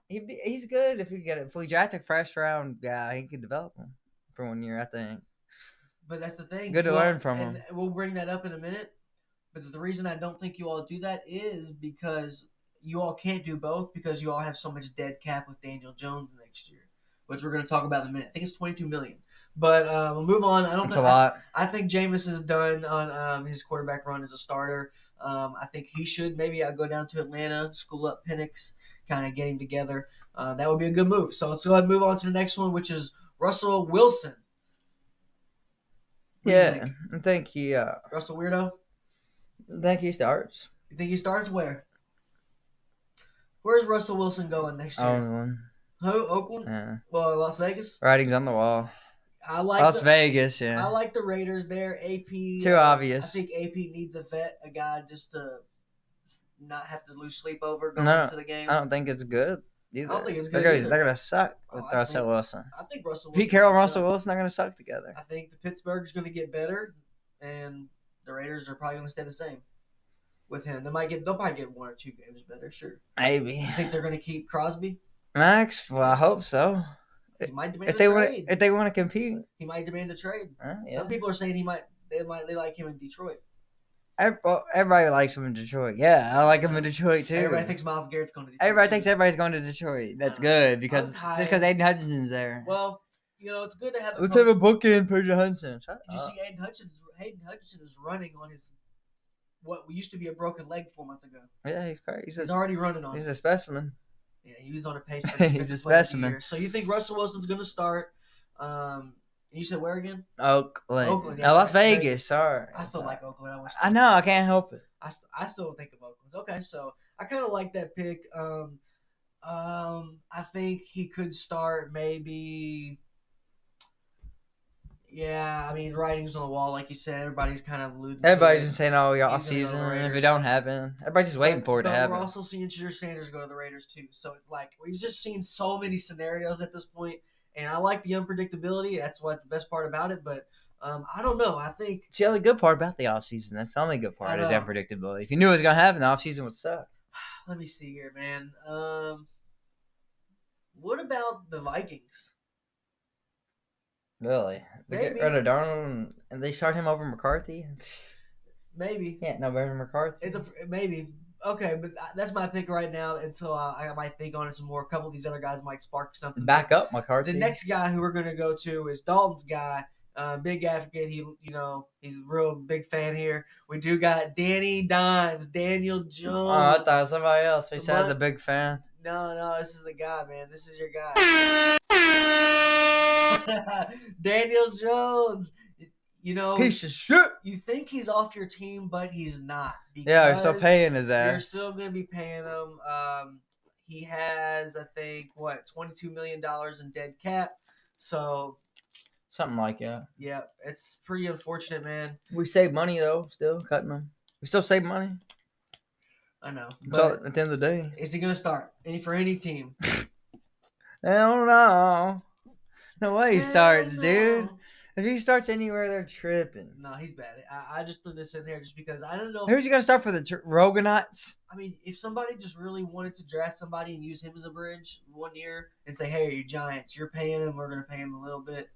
[SPEAKER 2] he's good if we get it. If we draft a first round guy, he could develop him for 1 year, I think.
[SPEAKER 1] But that's the thing.
[SPEAKER 2] Good to learn from him.
[SPEAKER 1] And we'll bring that up in a minute. But the reason I don't think you all do that is because you all can't do both because you all have so much dead cap with Daniel Jones next year, which we're going to talk about in a minute. I think it's $22 million. But we'll move on.
[SPEAKER 2] That's a lot.
[SPEAKER 1] I think Jameis is done on his quarterback run as a starter. I think he should maybe go down to Atlanta, school up Penix, kind of get him together. That would be a good move. So let's go ahead and move on to the next one, which is Russell Wilson. What do you think?
[SPEAKER 2] I think he.
[SPEAKER 1] Russell Weirdo?
[SPEAKER 2] I think he starts.
[SPEAKER 1] You think he starts where? Where's Russell Wilson going next year?
[SPEAKER 2] Oakland.
[SPEAKER 1] Who? Oakland?
[SPEAKER 2] Yeah.
[SPEAKER 1] Well, Las Vegas?
[SPEAKER 2] Writing's on the wall.
[SPEAKER 1] I like
[SPEAKER 2] Las Vegas,
[SPEAKER 1] I
[SPEAKER 2] yeah.
[SPEAKER 1] like the Raiders there. AP.
[SPEAKER 2] Too obvious.
[SPEAKER 1] I think AP needs a vet, a guy just to not have to lose sleep over going
[SPEAKER 2] No,
[SPEAKER 1] into the game.
[SPEAKER 2] I don't think it's good either.
[SPEAKER 1] I don't think it's good
[SPEAKER 2] They're
[SPEAKER 1] either.
[SPEAKER 2] going to suck with
[SPEAKER 1] I
[SPEAKER 2] Russell
[SPEAKER 1] think-
[SPEAKER 2] Wilson.
[SPEAKER 1] I think Russell Wilson.
[SPEAKER 2] Pete Carroll and Russell Wilson are going to suck together.
[SPEAKER 1] I think the Pittsburgh's going to get better, and the Raiders are probably going to stay the same with him. They'll probably get 1 or 2 games better, sure.
[SPEAKER 2] Maybe.
[SPEAKER 1] You think they're going to keep Crosby?
[SPEAKER 2] Max? Well, I hope so.
[SPEAKER 1] He might demand
[SPEAKER 2] If
[SPEAKER 1] a
[SPEAKER 2] they
[SPEAKER 1] trade.
[SPEAKER 2] if they want to compete,
[SPEAKER 1] He might demand a trade.
[SPEAKER 2] yeah.
[SPEAKER 1] Some people are saying they like him in Detroit.
[SPEAKER 2] Everybody likes him in Detroit. Yeah, I like him in Detroit too.
[SPEAKER 1] Everybody thinks Myles Garrett's going to Detroit.
[SPEAKER 2] Everybody
[SPEAKER 1] too.
[SPEAKER 2] thinks everybody's going to Detroit. That's
[SPEAKER 1] I
[SPEAKER 2] good because
[SPEAKER 1] I'm tired.
[SPEAKER 2] just because Aiden Hutchinson's there.
[SPEAKER 1] Well, it's good to have.
[SPEAKER 2] Let's have a bookend for Johansson.
[SPEAKER 1] Did you see Hayden Hutchinson is running on his what used to be a broken leg 4 months ago.
[SPEAKER 2] Yeah, he's great.
[SPEAKER 1] He's already running on.
[SPEAKER 2] He's
[SPEAKER 1] it.
[SPEAKER 2] a specimen.
[SPEAKER 1] Yeah, he was on a pace for
[SPEAKER 2] He's a
[SPEAKER 1] defensive player of the
[SPEAKER 2] specimen.
[SPEAKER 1] year. So you think Russell Wilson's going to start? And you said where again?
[SPEAKER 2] Oakland.
[SPEAKER 1] Oakland,
[SPEAKER 2] No,
[SPEAKER 1] yeah,
[SPEAKER 2] Las
[SPEAKER 1] Vegas.
[SPEAKER 2] Vegas. Sorry.
[SPEAKER 1] I still like Oakland.
[SPEAKER 2] I know. I can't help it.
[SPEAKER 1] I still think of Oakland. Okay, so I kind of like that pick. I think he could start maybe. Yeah, I mean, writing's on the wall, like you said. Everybody's kind of alluding.
[SPEAKER 2] Everybody's
[SPEAKER 1] to
[SPEAKER 2] been
[SPEAKER 1] it.
[SPEAKER 2] saying, "Oh, y'all
[SPEAKER 1] He's gonna go to
[SPEAKER 2] season."
[SPEAKER 1] the
[SPEAKER 2] If
[SPEAKER 1] Raiders.
[SPEAKER 2] it don't happen, everybody's just waiting for it to
[SPEAKER 1] But
[SPEAKER 2] happen.
[SPEAKER 1] we're also seeing Shedeur Sanders go to the Raiders too. So it's like we've just seen so many scenarios at this point, and I like the unpredictability. That's what the best part about it. But I don't know. I think
[SPEAKER 2] It's the only good part about the offseason. That's the only good part is
[SPEAKER 1] know.
[SPEAKER 2] unpredictability. If you knew it was gonna happen, the offseason would suck.
[SPEAKER 1] let me see here, man. What about the Vikings?
[SPEAKER 2] Really? They
[SPEAKER 1] Maybe.
[SPEAKER 2] get rid of Darnold and they start him over McCarthy?
[SPEAKER 1] Maybe
[SPEAKER 2] Yeah, no better than McCarthy.
[SPEAKER 1] it's a maybe. Okay, but that's my pick right now until I might think on it some more. A couple of these other guys might spark something.
[SPEAKER 2] Back up McCarthy.
[SPEAKER 1] The next guy who we're gonna go to is Dalton's guy. Big advocate. He's a real big fan here. We do got Danny Dimes, Daniel Jones.
[SPEAKER 2] Oh, I thought it was somebody else. He says a big fan.
[SPEAKER 1] No, this is the guy, man. This is your guy. Daniel Jones.
[SPEAKER 2] Piece of shit.
[SPEAKER 1] You think he's off your team, but he's not.
[SPEAKER 2] Yeah, you're still
[SPEAKER 1] because
[SPEAKER 2] paying his
[SPEAKER 1] You're
[SPEAKER 2] ass.
[SPEAKER 1] still going to be paying him. He has, I think, $22 million in dead cap. So,
[SPEAKER 2] Something like that.
[SPEAKER 1] yeah, it's pretty unfortunate, man.
[SPEAKER 2] We save money though. Still cutting them. We still save money.
[SPEAKER 1] I know.
[SPEAKER 2] So
[SPEAKER 1] But
[SPEAKER 2] at the end of the day,
[SPEAKER 1] is he going to start? For any team?
[SPEAKER 2] I don't know. No way he
[SPEAKER 1] Hell
[SPEAKER 2] starts,
[SPEAKER 1] no.
[SPEAKER 2] dude. If he starts anywhere, they're tripping.
[SPEAKER 1] No, he's bad. I just threw this in there just because I don't know.
[SPEAKER 2] Who's he gonna start for the Roganauts?
[SPEAKER 1] I mean, if somebody just really wanted to draft somebody and use him as a bridge 1 year and say, hey, you Giants, you're paying him, we're going to pay him a little bit.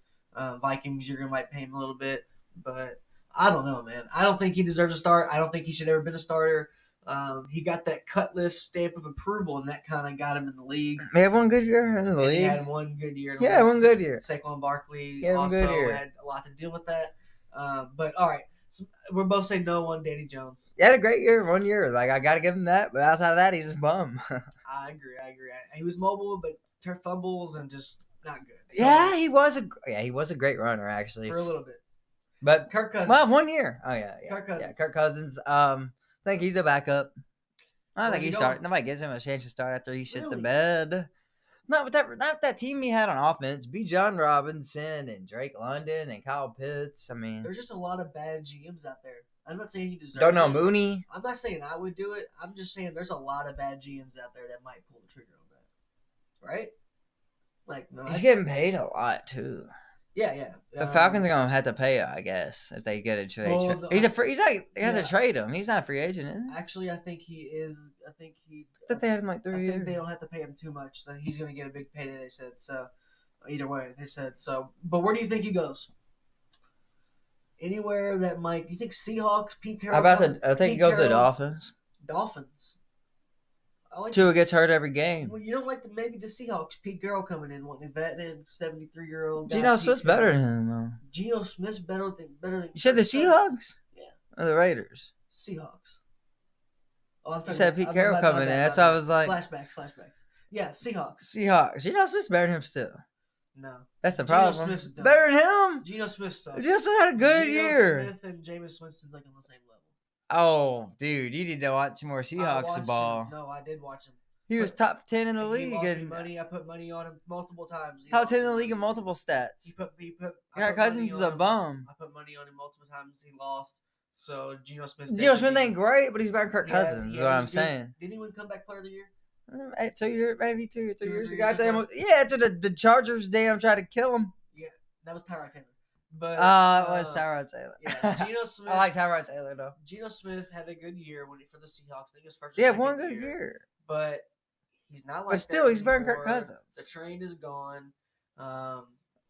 [SPEAKER 1] Vikings, you're going to might pay him a little bit. But I don't know, man. I don't think he deserves a start. I don't think he should ever been a starter. He got that Cutliff stamp of approval, and that kind of got him in the league.
[SPEAKER 2] He had one good year in the
[SPEAKER 1] And
[SPEAKER 2] league.
[SPEAKER 1] he had one good year. In the
[SPEAKER 2] Yeah,
[SPEAKER 1] league.
[SPEAKER 2] one good year.
[SPEAKER 1] Saquon Barkley
[SPEAKER 2] He had one
[SPEAKER 1] also
[SPEAKER 2] good year.
[SPEAKER 1] had a lot to deal with that. But all right, so we're both saying no on Danny Jones.
[SPEAKER 2] He had a great year, 1 year. Like I gotta give him that. But outside of that, he's a bum.
[SPEAKER 1] I agree. He was mobile, but fumbles and just not good. So,
[SPEAKER 2] yeah, he was a great runner actually.
[SPEAKER 1] for a little bit.
[SPEAKER 2] But
[SPEAKER 1] Kirk Cousins.
[SPEAKER 2] well, 1 year. Oh yeah.
[SPEAKER 1] Kirk Cousins.
[SPEAKER 2] Yeah, Kirk Cousins. I think he's a backup. I don't
[SPEAKER 1] Where's
[SPEAKER 2] think
[SPEAKER 1] he
[SPEAKER 2] he
[SPEAKER 1] going?
[SPEAKER 2] started. Nobody gives him a chance to start after he shit the
[SPEAKER 1] Really?
[SPEAKER 2] bed. Not with that team he had on offense. B. John Robinson and Drake London and Kyle Pitts. I mean,
[SPEAKER 1] There's just a lot of bad GMs out there. I'm not saying he deserves
[SPEAKER 2] don't know
[SPEAKER 1] it.
[SPEAKER 2] Mooney.
[SPEAKER 1] I'm not saying I would do it. I'm just saying there's a lot of bad GMs out there that might pull the trigger on that. Right? Like, no.
[SPEAKER 2] He's getting paid a lot too.
[SPEAKER 1] Yeah.
[SPEAKER 2] The Falcons are gonna have to pay, I guess, if they get a trade.
[SPEAKER 1] Well,
[SPEAKER 2] He's like they have to trade him. He's not a free agent, is he?
[SPEAKER 1] Actually, I think he is. I think
[SPEAKER 2] they had him like 3
[SPEAKER 1] I
[SPEAKER 2] years.
[SPEAKER 1] think they don't have to pay him too much. Then he's going to get a big payday. They said so. Either way, they said so. But where do you think he goes? Anywhere that might. You think Seahawks? Pete Carroll.
[SPEAKER 2] I think he goes to the Dolphins.
[SPEAKER 1] Dolphins. I like
[SPEAKER 2] Tua gets hurt every game.
[SPEAKER 1] Well, you don't like maybe the Seahawks. Pete Carroll coming in, wanting a veteran, 73-year-old guy.
[SPEAKER 2] Geno Smith's better than him, though.
[SPEAKER 1] Geno Smith's better than.
[SPEAKER 2] You said the Seahawks?
[SPEAKER 1] Yeah.
[SPEAKER 2] Or the Raiders?
[SPEAKER 1] Seahawks. Oh,
[SPEAKER 2] You said Pete Carroll coming in. That's why I was like.
[SPEAKER 1] Flashbacks. Yeah, Seahawks.
[SPEAKER 2] Geno Smith's better than him still.
[SPEAKER 1] No.
[SPEAKER 2] That's the problem.
[SPEAKER 1] Smith's done.
[SPEAKER 2] Better than him?
[SPEAKER 1] Geno Smith sucks.
[SPEAKER 2] Geno Smith had a good year.
[SPEAKER 1] Smith and Jameis Winston's like on the same level.
[SPEAKER 2] Oh, dude, you need to watch more Seahawks ball.
[SPEAKER 1] No, I did watch him.
[SPEAKER 2] He was top 10 in the league.
[SPEAKER 1] He lost me money. I put money on him multiple times.
[SPEAKER 2] Top 10 in the league in multiple stats. Kirk Cousins is a bum.
[SPEAKER 1] I put money on him multiple times. He lost. So Geno Smith.
[SPEAKER 2] Ain't great, but he's better than Kirk Cousins. Is what I'm saying.
[SPEAKER 1] Didn't he win comeback player of the year?
[SPEAKER 2] 2 years, maybe 2 or 3 years ago. To the Chargers damn tried to kill him.
[SPEAKER 1] Yeah, that was Tyrod Taylor. But
[SPEAKER 2] it was Tyrod Taylor.
[SPEAKER 1] Yeah, Geno Smith.
[SPEAKER 2] I like Tyrod Taylor though.
[SPEAKER 1] Geno Smith had a good year for the Seahawks. I think his first.
[SPEAKER 2] Yeah, one good year.
[SPEAKER 1] But he's not like.
[SPEAKER 2] But still, he's better than Kirk Cousins.
[SPEAKER 1] The train is gone.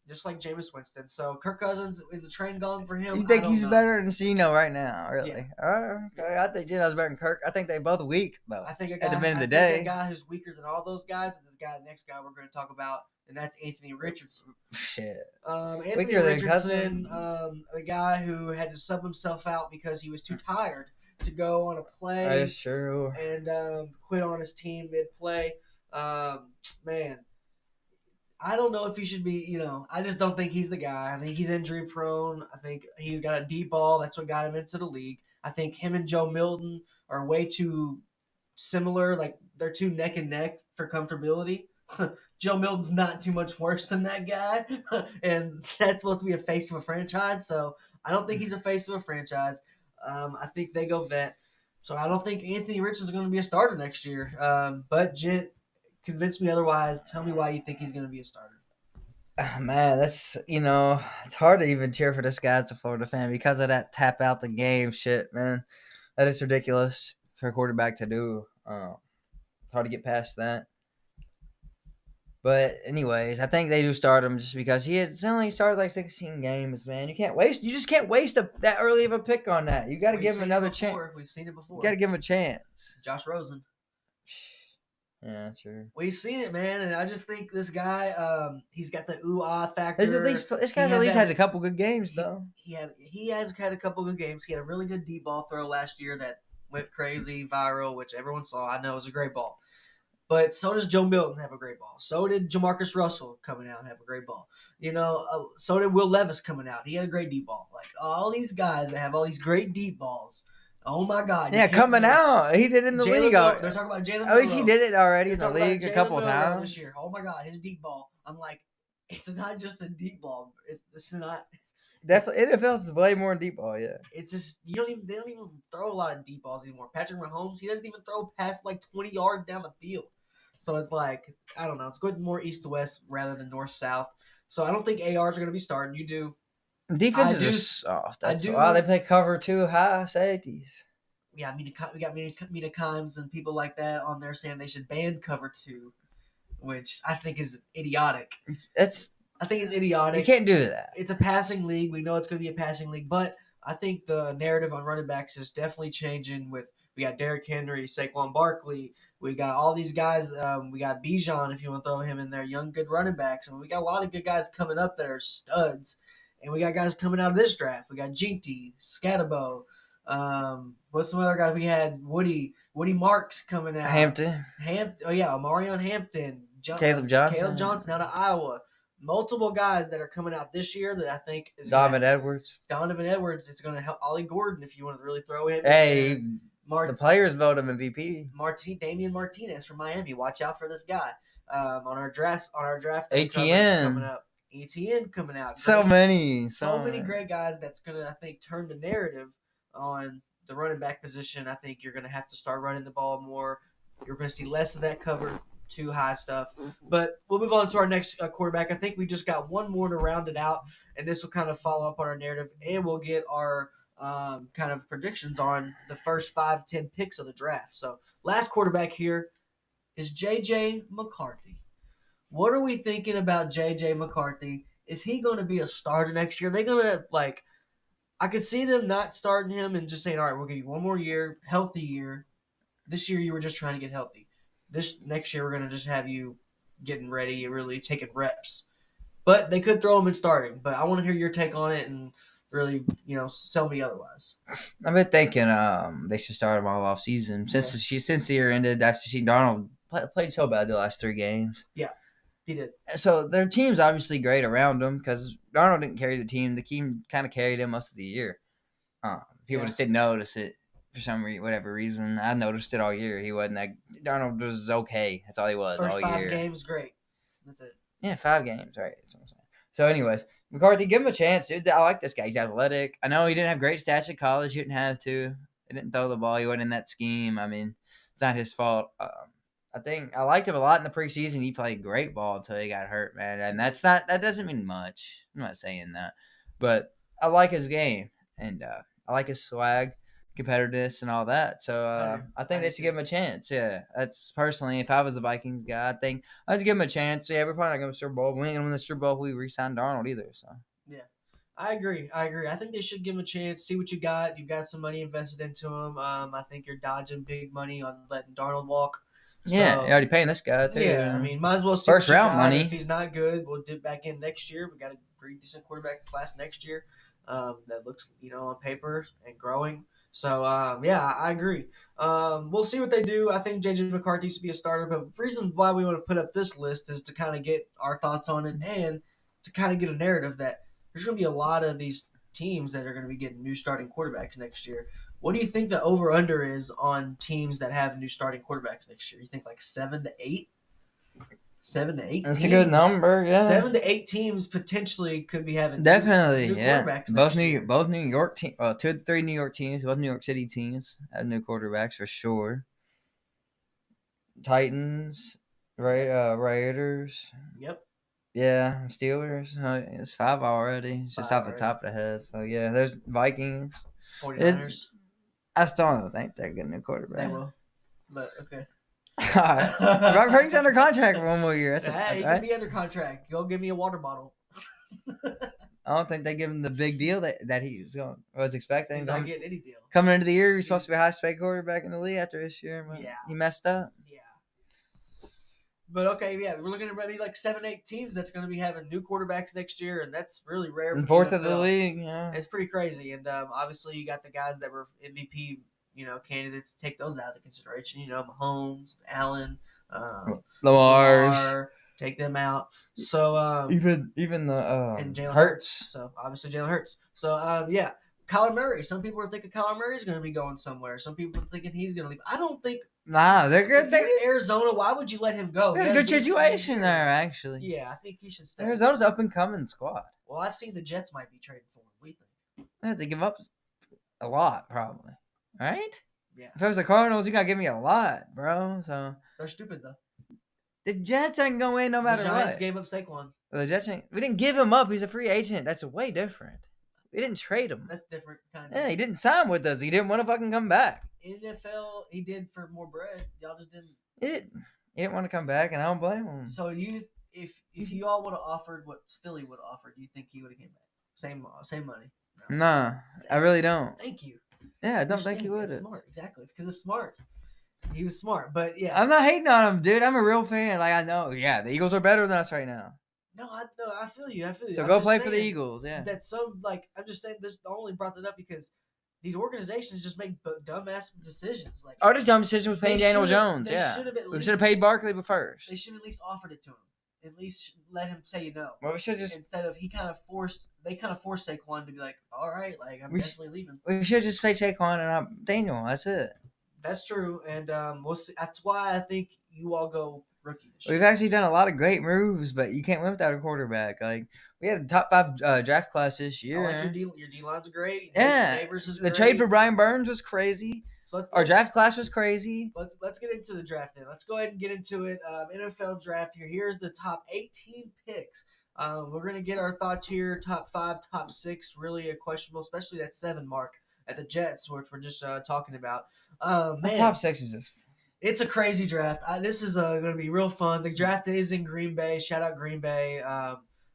[SPEAKER 1] Just like Jameis Winston. So Kirk Cousins, is the train gone for him?
[SPEAKER 2] You think he's better than Geno right now? Really?
[SPEAKER 1] Yeah.
[SPEAKER 2] Okay. I think Geno's better than Kirk. I think they both weak though.
[SPEAKER 1] I think
[SPEAKER 2] at the end of the day,
[SPEAKER 1] a guy who's weaker than all those guys is the next guy we're going to talk about, and that's Anthony Richardson.
[SPEAKER 2] Shit.
[SPEAKER 1] Anthony Richardson, a guy who had to sub himself out because he was too tired to go on a play.
[SPEAKER 2] That's true.
[SPEAKER 1] And quit on his team mid-play. Man. I don't know if he should be, I just don't think he's the guy. I think he's injury prone. I think he's got a deep ball. That's what got him into the league. I think him and Joe Milton are way too similar. Like, they're too neck and neck for comfortability. Joe Milton's not too much worse than that guy. And that's supposed to be a face of a franchise. So I don't think he's a face of a franchise. I think they go vet. So I don't think Anthony Richardson's going to be a starter next year. But Gent, convince me otherwise. Tell me why you think he's going to be a starter.
[SPEAKER 2] Man, that's, it's hard to even cheer for this guy as a Florida fan because of that tap out the game shit, man. That is ridiculous for a quarterback to do. It's hard to get past that. But anyways, I think they do start him just because he has only started like 16 games, man. You just can't waste that early of a pick on that. You got to give him another chance.
[SPEAKER 1] We've seen it before.
[SPEAKER 2] You got to give him a chance.
[SPEAKER 1] Josh Rosen.
[SPEAKER 2] Yeah, sure.
[SPEAKER 1] We've seen it, man, and I just think this guy, he's got the ooh-ah factor.
[SPEAKER 2] This guy at least has a couple good games, though.
[SPEAKER 1] He has had a couple good games. He had a really good deep ball throw last year that went crazy, viral, which everyone saw. I know it was a great ball. But so does Joe Milton have a great ball. So did Jamarcus Russell coming out and have a great ball. So did Will Levis coming out. He had a great deep ball. Like, all these guys that have all these great deep balls. Oh, my God.
[SPEAKER 2] Yeah, coming out. He did it in the league.
[SPEAKER 1] They're talking about Jalen.
[SPEAKER 2] At least he did it already in the league a couple times.
[SPEAKER 1] This year. Oh, my God. His deep ball. I'm like, it's not just a deep ball. It's not.
[SPEAKER 2] Definitely. NFL is way more deep ball, yeah.
[SPEAKER 1] It's just, they don't even throw a lot of deep balls anymore. Patrick Mahomes, he doesn't even throw past like 20 yards down the field. So it's like, I don't know. It's going more east to west rather than north south. So I don't think ARs are going to be starting. You do.
[SPEAKER 2] Defenses are soft. That's why they play cover 2 high safeties.
[SPEAKER 1] Yeah, we got Mina Kimes and people like that on there saying they should ban cover 2, which I think is idiotic. I think it's idiotic.
[SPEAKER 2] You can't do that.
[SPEAKER 1] It's a passing league. We know it's going to be a passing league, but I think the narrative on running backs is definitely changing. We got Derrick Henry, Saquon Barkley. We got all these guys. We got Bijan, if you want to throw him in there, young, good running backs. And we got a lot of good guys coming up that are studs. And we got guys coming out of this draft. We got Jinty, Scatabo. What's some other guys? We had Woody Marks coming out.
[SPEAKER 2] Hampton.
[SPEAKER 1] Oh, yeah, Omarion Hampton.
[SPEAKER 2] Caleb Johnson
[SPEAKER 1] out of Iowa. multiple guys that are coming out this year that I think is
[SPEAKER 2] Donovan Edwards.
[SPEAKER 1] Donovan Edwards. It's going to help Ollie Gordon if you want to really throw him.
[SPEAKER 2] Hey,
[SPEAKER 1] in
[SPEAKER 2] the players vote him MVP.
[SPEAKER 1] Damian Martinez from Miami. Watch out for this guy. On our draft
[SPEAKER 2] ATN
[SPEAKER 1] coming up. ETN coming out.
[SPEAKER 2] So many
[SPEAKER 1] great guys. That's going to, I think, turn the narrative on the running back position. I think you're going to have to start running the ball more. You're going to see less of that cover too high stuff. But we'll move on to our next quarterback. I think we just got one more to round it out, and this will kind of follow up on our narrative, and we'll get our kind of predictions on the first 5-10 picks of the draft. So last quarterback here is J.J. McCarthy. What are we thinking about J.J. McCarthy? Is he going to be a starter next year? Are they going to, like, I could see them not starting him and just saying, all right, we'll give you one more year, healthy year. This year you were just trying to get healthy. This next year we're going to just have you getting ready and really taking reps. But they could throw him in starting. But I want to hear your take on it and really, sell me otherwise.
[SPEAKER 2] I've been thinking they should start him all off season since the year ended. After Darnold played so bad the last 3 games.
[SPEAKER 1] Yeah, he did.
[SPEAKER 2] So their team's obviously great around him because Darnold didn't carry the team. The team kind of carried him most of the year. People just didn't notice it. For whatever reason, I noticed it all year. He wasn't that. Darnold was okay. That's all he was
[SPEAKER 1] First
[SPEAKER 2] all
[SPEAKER 1] 5
[SPEAKER 2] year.
[SPEAKER 1] games, great. That's it.
[SPEAKER 2] Yeah, 5 games, right? That's what I'm saying. So, anyways, McCarthy, give him a chance, dude. I like this guy. He's athletic. I know he didn't have great stats at college. He didn't have to. He didn't throw the ball. He wasn't in that scheme. I mean, it's not his fault. I think I liked him a lot in the preseason. He played great ball until he got hurt, man. And that doesn't mean much. I'm not saying that, but I like his game and I like his swag, competitiveness, and all that. So I think they should give him a chance. Yeah, that's personally, if I was a Vikings guy, I think I'd give him a chance. Yeah, we're probably not going to Super Bowl. We ain't going to win the Super Bowl if we re-sign Darnold either. So
[SPEAKER 1] yeah, I agree. I think they should give him a chance. See what you got. You've got some money invested into him. I think you're dodging big money on letting Darnold walk.
[SPEAKER 2] Yeah, you're already paying this guy too.
[SPEAKER 1] Yeah, I mean, might as well see
[SPEAKER 2] first round money.
[SPEAKER 1] If he's not good, we'll dip back in next year. We got a pretty decent quarterback class next year that looks, on paper and growing. So, yeah, I agree. We'll see what they do. I think J.J. McCarthy needs to be a starter. But the reason why we want to put up this list is to kind of get our thoughts on it and to kind of get a narrative that there's going to be a lot of these teams that are going to be getting new starting quarterbacks next year. What do you think the over-under is on teams that have new starting quarterbacks next year? You think like 7 to 8? 7 to 8
[SPEAKER 2] That's
[SPEAKER 1] teams?
[SPEAKER 2] a good number, yeah.
[SPEAKER 1] 7 to 8 teams potentially could be having
[SPEAKER 2] definitely,
[SPEAKER 1] new quarterbacks
[SPEAKER 2] both
[SPEAKER 1] next year.
[SPEAKER 2] Both New York teams, 2 to 3 New York teams, both New York City teams have new quarterbacks for sure. Titans, Raiders.
[SPEAKER 1] Yep.
[SPEAKER 2] Yeah, Steelers. It's 5 already. It's just off the top of the head. So, yeah, there's Vikings.
[SPEAKER 1] 49ers.
[SPEAKER 2] I still don't think they're getting a quarterback.
[SPEAKER 1] They will. But, okay.
[SPEAKER 2] All right. Brock Purdy's under contract for 1 more year.
[SPEAKER 1] He can be under contract. Go give me a water bottle.
[SPEAKER 2] I don't think they give him the big deal that he was expecting.
[SPEAKER 1] He's not getting any deal.
[SPEAKER 2] Coming into the year, he's supposed to be a highest-paid quarterback in the league after this year.
[SPEAKER 1] Yeah.
[SPEAKER 2] He messed up.
[SPEAKER 1] Yeah. But, okay, yeah, we're looking at maybe like 7, 8 teams that's going to be having new quarterbacks next year, and that's really rare.
[SPEAKER 2] And 4th of the league, yeah.
[SPEAKER 1] It's pretty crazy. And obviously you got the guys that were MVP, candidates. Take those out of consideration. Mahomes, Allen,
[SPEAKER 2] Lamar.
[SPEAKER 1] Take them out. So
[SPEAKER 2] even the
[SPEAKER 1] and Jalen
[SPEAKER 2] Hurts.
[SPEAKER 1] So obviously Jalen Hurts. So yeah, Kyler Murray. Some people are thinking Kyler Murray is going to be going somewhere. Some people are thinking he's going to leave. I don't think.
[SPEAKER 2] Nah, they're good.
[SPEAKER 1] If you're Arizona, why would you let him go?
[SPEAKER 2] They got a good situation there, actually.
[SPEAKER 1] Yeah, I think he should stay.
[SPEAKER 2] Arizona's up and coming squad.
[SPEAKER 1] Well, I see the Jets might be trading for him. What do you think?
[SPEAKER 2] They have to give up a lot, probably. Right?
[SPEAKER 1] Yeah.
[SPEAKER 2] If it was the Cardinals, you got to give me a lot, bro. So
[SPEAKER 1] they're stupid, though.
[SPEAKER 2] The Jets ain't going to win no matter what. The
[SPEAKER 1] Giants gave up Saquon.
[SPEAKER 2] The Jets ain't. We didn't give him up. He's a free agent. That's way different. We didn't trade him.
[SPEAKER 1] That's different, kind of.
[SPEAKER 2] Yeah, he didn't sign with us. He didn't want to fucking come back.
[SPEAKER 1] NFL, he did for more bread. Y'all just didn't.
[SPEAKER 2] He didn't want to come back, and I don't blame him.
[SPEAKER 1] So if you all would have offered what Philly would have offered, do you think he would have came back? Same money?
[SPEAKER 2] No. Nah, I really don't.
[SPEAKER 1] Thank you.
[SPEAKER 2] Yeah, I don't think he would have.
[SPEAKER 1] Smart, exactly, because it's smart. He was smart, but yeah.
[SPEAKER 2] I'm not hating on him, dude. I'm a real fan. Like I know, yeah, the Eagles are better than us right now.
[SPEAKER 1] No, I feel you.
[SPEAKER 2] So go play for the Eagles, yeah.
[SPEAKER 1] That's I'm just saying this. I only brought that up because these organizations just make dumbass decisions. Like
[SPEAKER 2] our dumb decision was paying Daniel Jones. Yeah, we should have paid Barkley first.
[SPEAKER 1] They should have at least offered it to him. at least let him say no.
[SPEAKER 2] Well, we should just
[SPEAKER 1] Instead of they kind of forced Saquon to be like, all right, like I'm definitely leaving.
[SPEAKER 2] we should just pay Saquon and Daniel. That's it.
[SPEAKER 1] That's true, and we'll see. That's why I think you all go rookie this year.
[SPEAKER 2] We've actually done a lot of great moves, but you can't win without a quarterback. Like we had the top 5 draft class this year.
[SPEAKER 1] I like your D-line's great.
[SPEAKER 2] Yeah,
[SPEAKER 1] Neighbors is
[SPEAKER 2] the
[SPEAKER 1] great.
[SPEAKER 2] trade for Brian Burns was crazy.
[SPEAKER 1] So
[SPEAKER 2] our draft class was crazy.
[SPEAKER 1] Let's get into the draft then. Let's go ahead and get into it. NFL draft here. Here's the top 18 picks. We're gonna get our thoughts here. Top 5, top 6, really a questionable, especially that 7 mark at the Jets, which we're just talking about. Man,
[SPEAKER 2] the top 6 is just.
[SPEAKER 1] It's a crazy draft. This is going to be real fun. The draft is in Green Bay. Shout out Green Bay.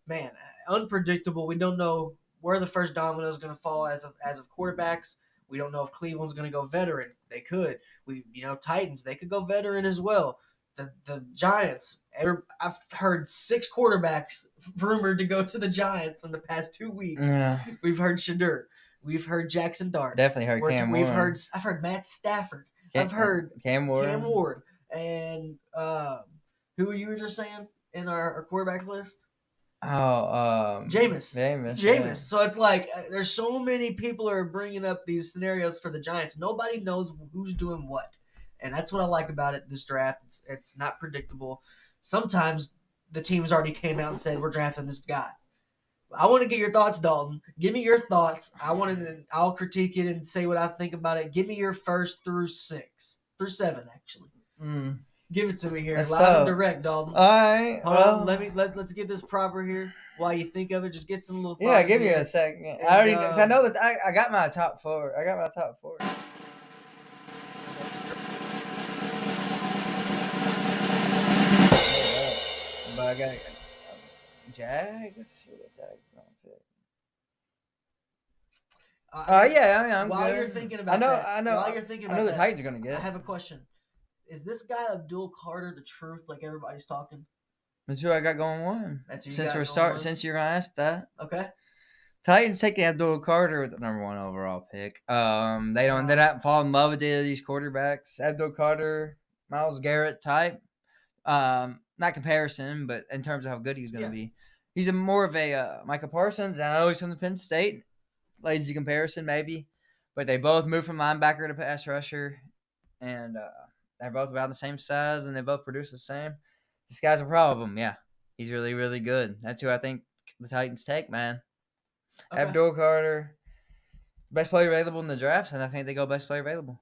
[SPEAKER 1] Man, unpredictable. We don't know where the first domino is going to fall as of quarterbacks. We don't know if Cleveland's going to go veteran. They could. Titans, they could go veteran as well. The Giants, I've heard 6 quarterbacks rumored to go to the Giants in the past 2 weeks.
[SPEAKER 2] Yeah.
[SPEAKER 1] We've heard Shedeur. We've heard Jackson Dart.
[SPEAKER 2] Definitely heard Cam Ward.
[SPEAKER 1] I've heard Matt Stafford. I've heard
[SPEAKER 2] Cam Ward.
[SPEAKER 1] And who you were just saying in our quarterback list?
[SPEAKER 2] Jameis.
[SPEAKER 1] Yeah. So it's like there's so many people are bringing up these scenarios for the Giants. Nobody knows who's doing what, and that's what I like about it. This draft, it's not predictable. Sometimes the teams already came out and said we're drafting this guy. I want to get your thoughts, Dalton. Give me your thoughts. I'll critique it and say what I think about it. Give me your first through 7, actually. Give it to me here, loud and direct, Dalton.
[SPEAKER 2] All right.
[SPEAKER 1] Let's get this proper here. While you think of it, just get some little.
[SPEAKER 2] Yeah, give me a second. And, I know that I got my top 4. But I got Jag. Let's see what Jag's gonna pick. I'm
[SPEAKER 1] while
[SPEAKER 2] good.
[SPEAKER 1] You're thinking about
[SPEAKER 2] I know.
[SPEAKER 1] While you're thinking about
[SPEAKER 2] the Titans are gonna get.
[SPEAKER 1] I have a question. Is this guy Abdul Carter the truth? Like everybody's talking.
[SPEAKER 2] That's who I got going one.
[SPEAKER 1] That's who you
[SPEAKER 2] since
[SPEAKER 1] got
[SPEAKER 2] we're
[SPEAKER 1] going
[SPEAKER 2] start.
[SPEAKER 1] one?
[SPEAKER 2] Since you're gonna ask that.
[SPEAKER 1] Okay.
[SPEAKER 2] Titans taking Abdul Carter with the number 1 overall pick. They don't fall in love with either of these quarterbacks. Abdul Carter, Myles Garrett type. Not comparison, but in terms of how good he's going to be. He's more of a Micah Parsons. I know he's from the Penn State. Lazy comparison, maybe. But they both moved from linebacker to pass rusher. And they're both about the same size, and they both produce the same. This guy's a problem, yeah. He's really, really good. That's who I think the Titans take, man. Okay. Abdul Carter, best player available in the draft, and I think they go best player available.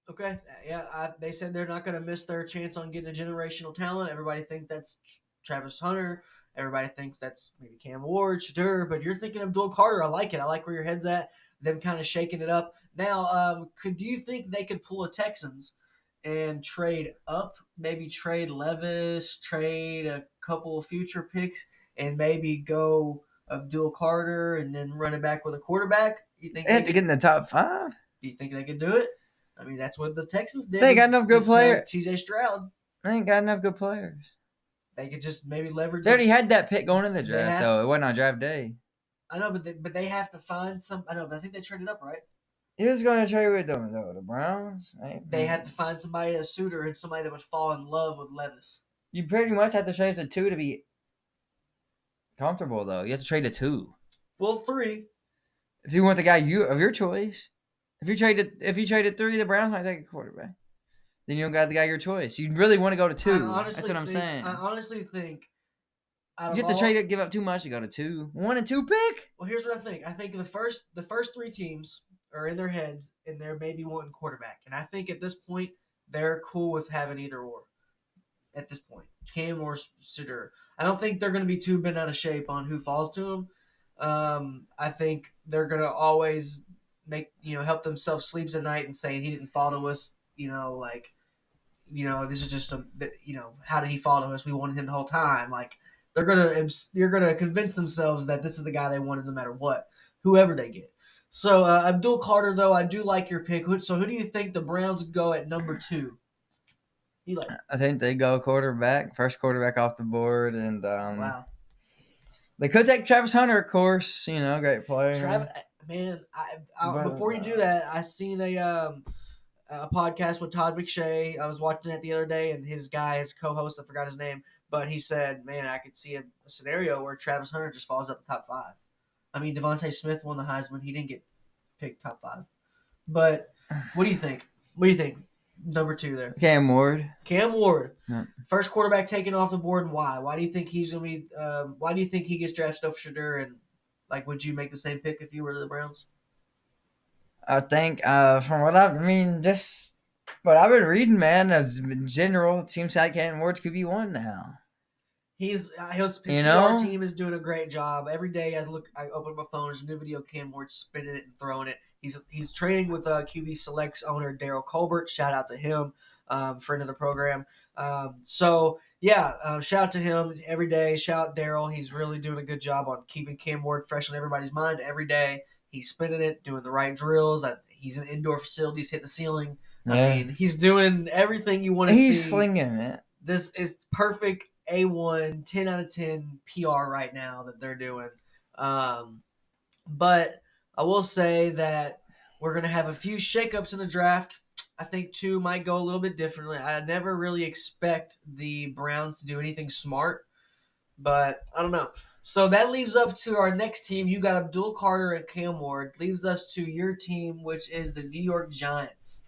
[SPEAKER 1] Okay, yeah, they said they're not going to miss their chance on getting a generational talent. Everybody thinks that's Travis Hunter. Everybody thinks that's maybe Cam Ward, Shedeur, but you're thinking Abdul Carter. I like it. I like where your head's at. Them kind of shaking it up. Now, do you think they could pull a Texans and trade up, maybe trade Levis, trade a couple of future picks, and maybe go Abdul Carter and then run it back with a quarterback? You think
[SPEAKER 2] they have to get in the top 5?
[SPEAKER 1] Do you think they could do it? I mean, that's what the Texans did.
[SPEAKER 2] They got enough good players.
[SPEAKER 1] TJ Stroud.
[SPEAKER 2] They ain't got enough good players.
[SPEAKER 1] They could just maybe leverage.
[SPEAKER 2] They already had that pick going in the draft, though. It wasn't on draft day.
[SPEAKER 1] I know, but they have to find some. I know, but I think they traded up, right?
[SPEAKER 2] Who's going to trade with them, though? The Browns?
[SPEAKER 1] They had to find somebody, a suitor, and somebody that would fall in love with Levis.
[SPEAKER 2] You pretty much have to trade the 2 to be comfortable, though. You have to trade the 2.
[SPEAKER 1] Well, 3.
[SPEAKER 2] If you want the guy of your choice. If you traded 3, the Browns might take a quarterback. Then you don't got the guy of your choice. You really want to go to 2. That's what I'm saying.
[SPEAKER 1] I honestly think
[SPEAKER 2] you have to give up too much to go to 2. 1 and 2 pick.
[SPEAKER 1] Well, here's what I think. I think the first 3 teams are in their heads, and they're maybe wanting quarterback. And I think at this point, they're cool with having either or. At this point, Cam or Shedeur. I don't think they're going to be too bent out of shape on who falls to them. I think they're going to always help themselves sleeps at night and say he didn't fall to us. This is just how did he fall to us? We wanted him the whole time. Like you're gonna convince themselves that this is the guy they wanted no matter what, whoever they get. So Abdul Carter, though, I do like your pick. So who do you think the Browns go at number 2?
[SPEAKER 2] I think they go quarterback, first quarterback off the board, and
[SPEAKER 1] wow.
[SPEAKER 2] They could take Travis Hunter, of course. Great player.
[SPEAKER 1] Before you do that, I seen a podcast with Todd McShay. I was watching it the other day, and his co-host, I forgot his name, But he said, man, I could see a scenario where Travis Hunter just falls out the top five. I mean, Devontae Smith won the Heisman. He didn't get picked top five. But what do you think? What do you think? Number two there.
[SPEAKER 2] Cam Ward.
[SPEAKER 1] Cam Ward.
[SPEAKER 2] Yeah.
[SPEAKER 1] First quarterback taken off the board, and why? Why do you think he's going to be why do you think he gets drafted over Shedeur? And, like, would you make the same pick if you were the Browns?
[SPEAKER 2] I think from what just what I've been reading, man, as in general, it seems like Cam Ward's QB1 now.
[SPEAKER 1] His PR team is doing a great job. Every day I open my phone, there's a new video of Cam Ward spinning it and throwing it. He's training with QB Select's owner Daryl Colbert. Shout out to him, friend of the program. Shout out to him every day. Shout out Daryl. He's really doing a good job on keeping Cam Ward fresh on everybody's mind every day. He's spinning it, doing the right drills. He's in indoor facilities, hit the ceiling. Yeah. I mean, he's doing everything you want to see.
[SPEAKER 2] He's slinging it.
[SPEAKER 1] This is perfect A1, 10 out of 10 PR right now that they're doing. But I will say that we're going to have a few shakeups in the draft. I think two might go a little bit differently. I never really expect the Browns to do anything smart, but I don't know. So that leaves up to our next team. You got Abdul Carter and Cam Ward. Leaves us to your team, which is the New York Giants.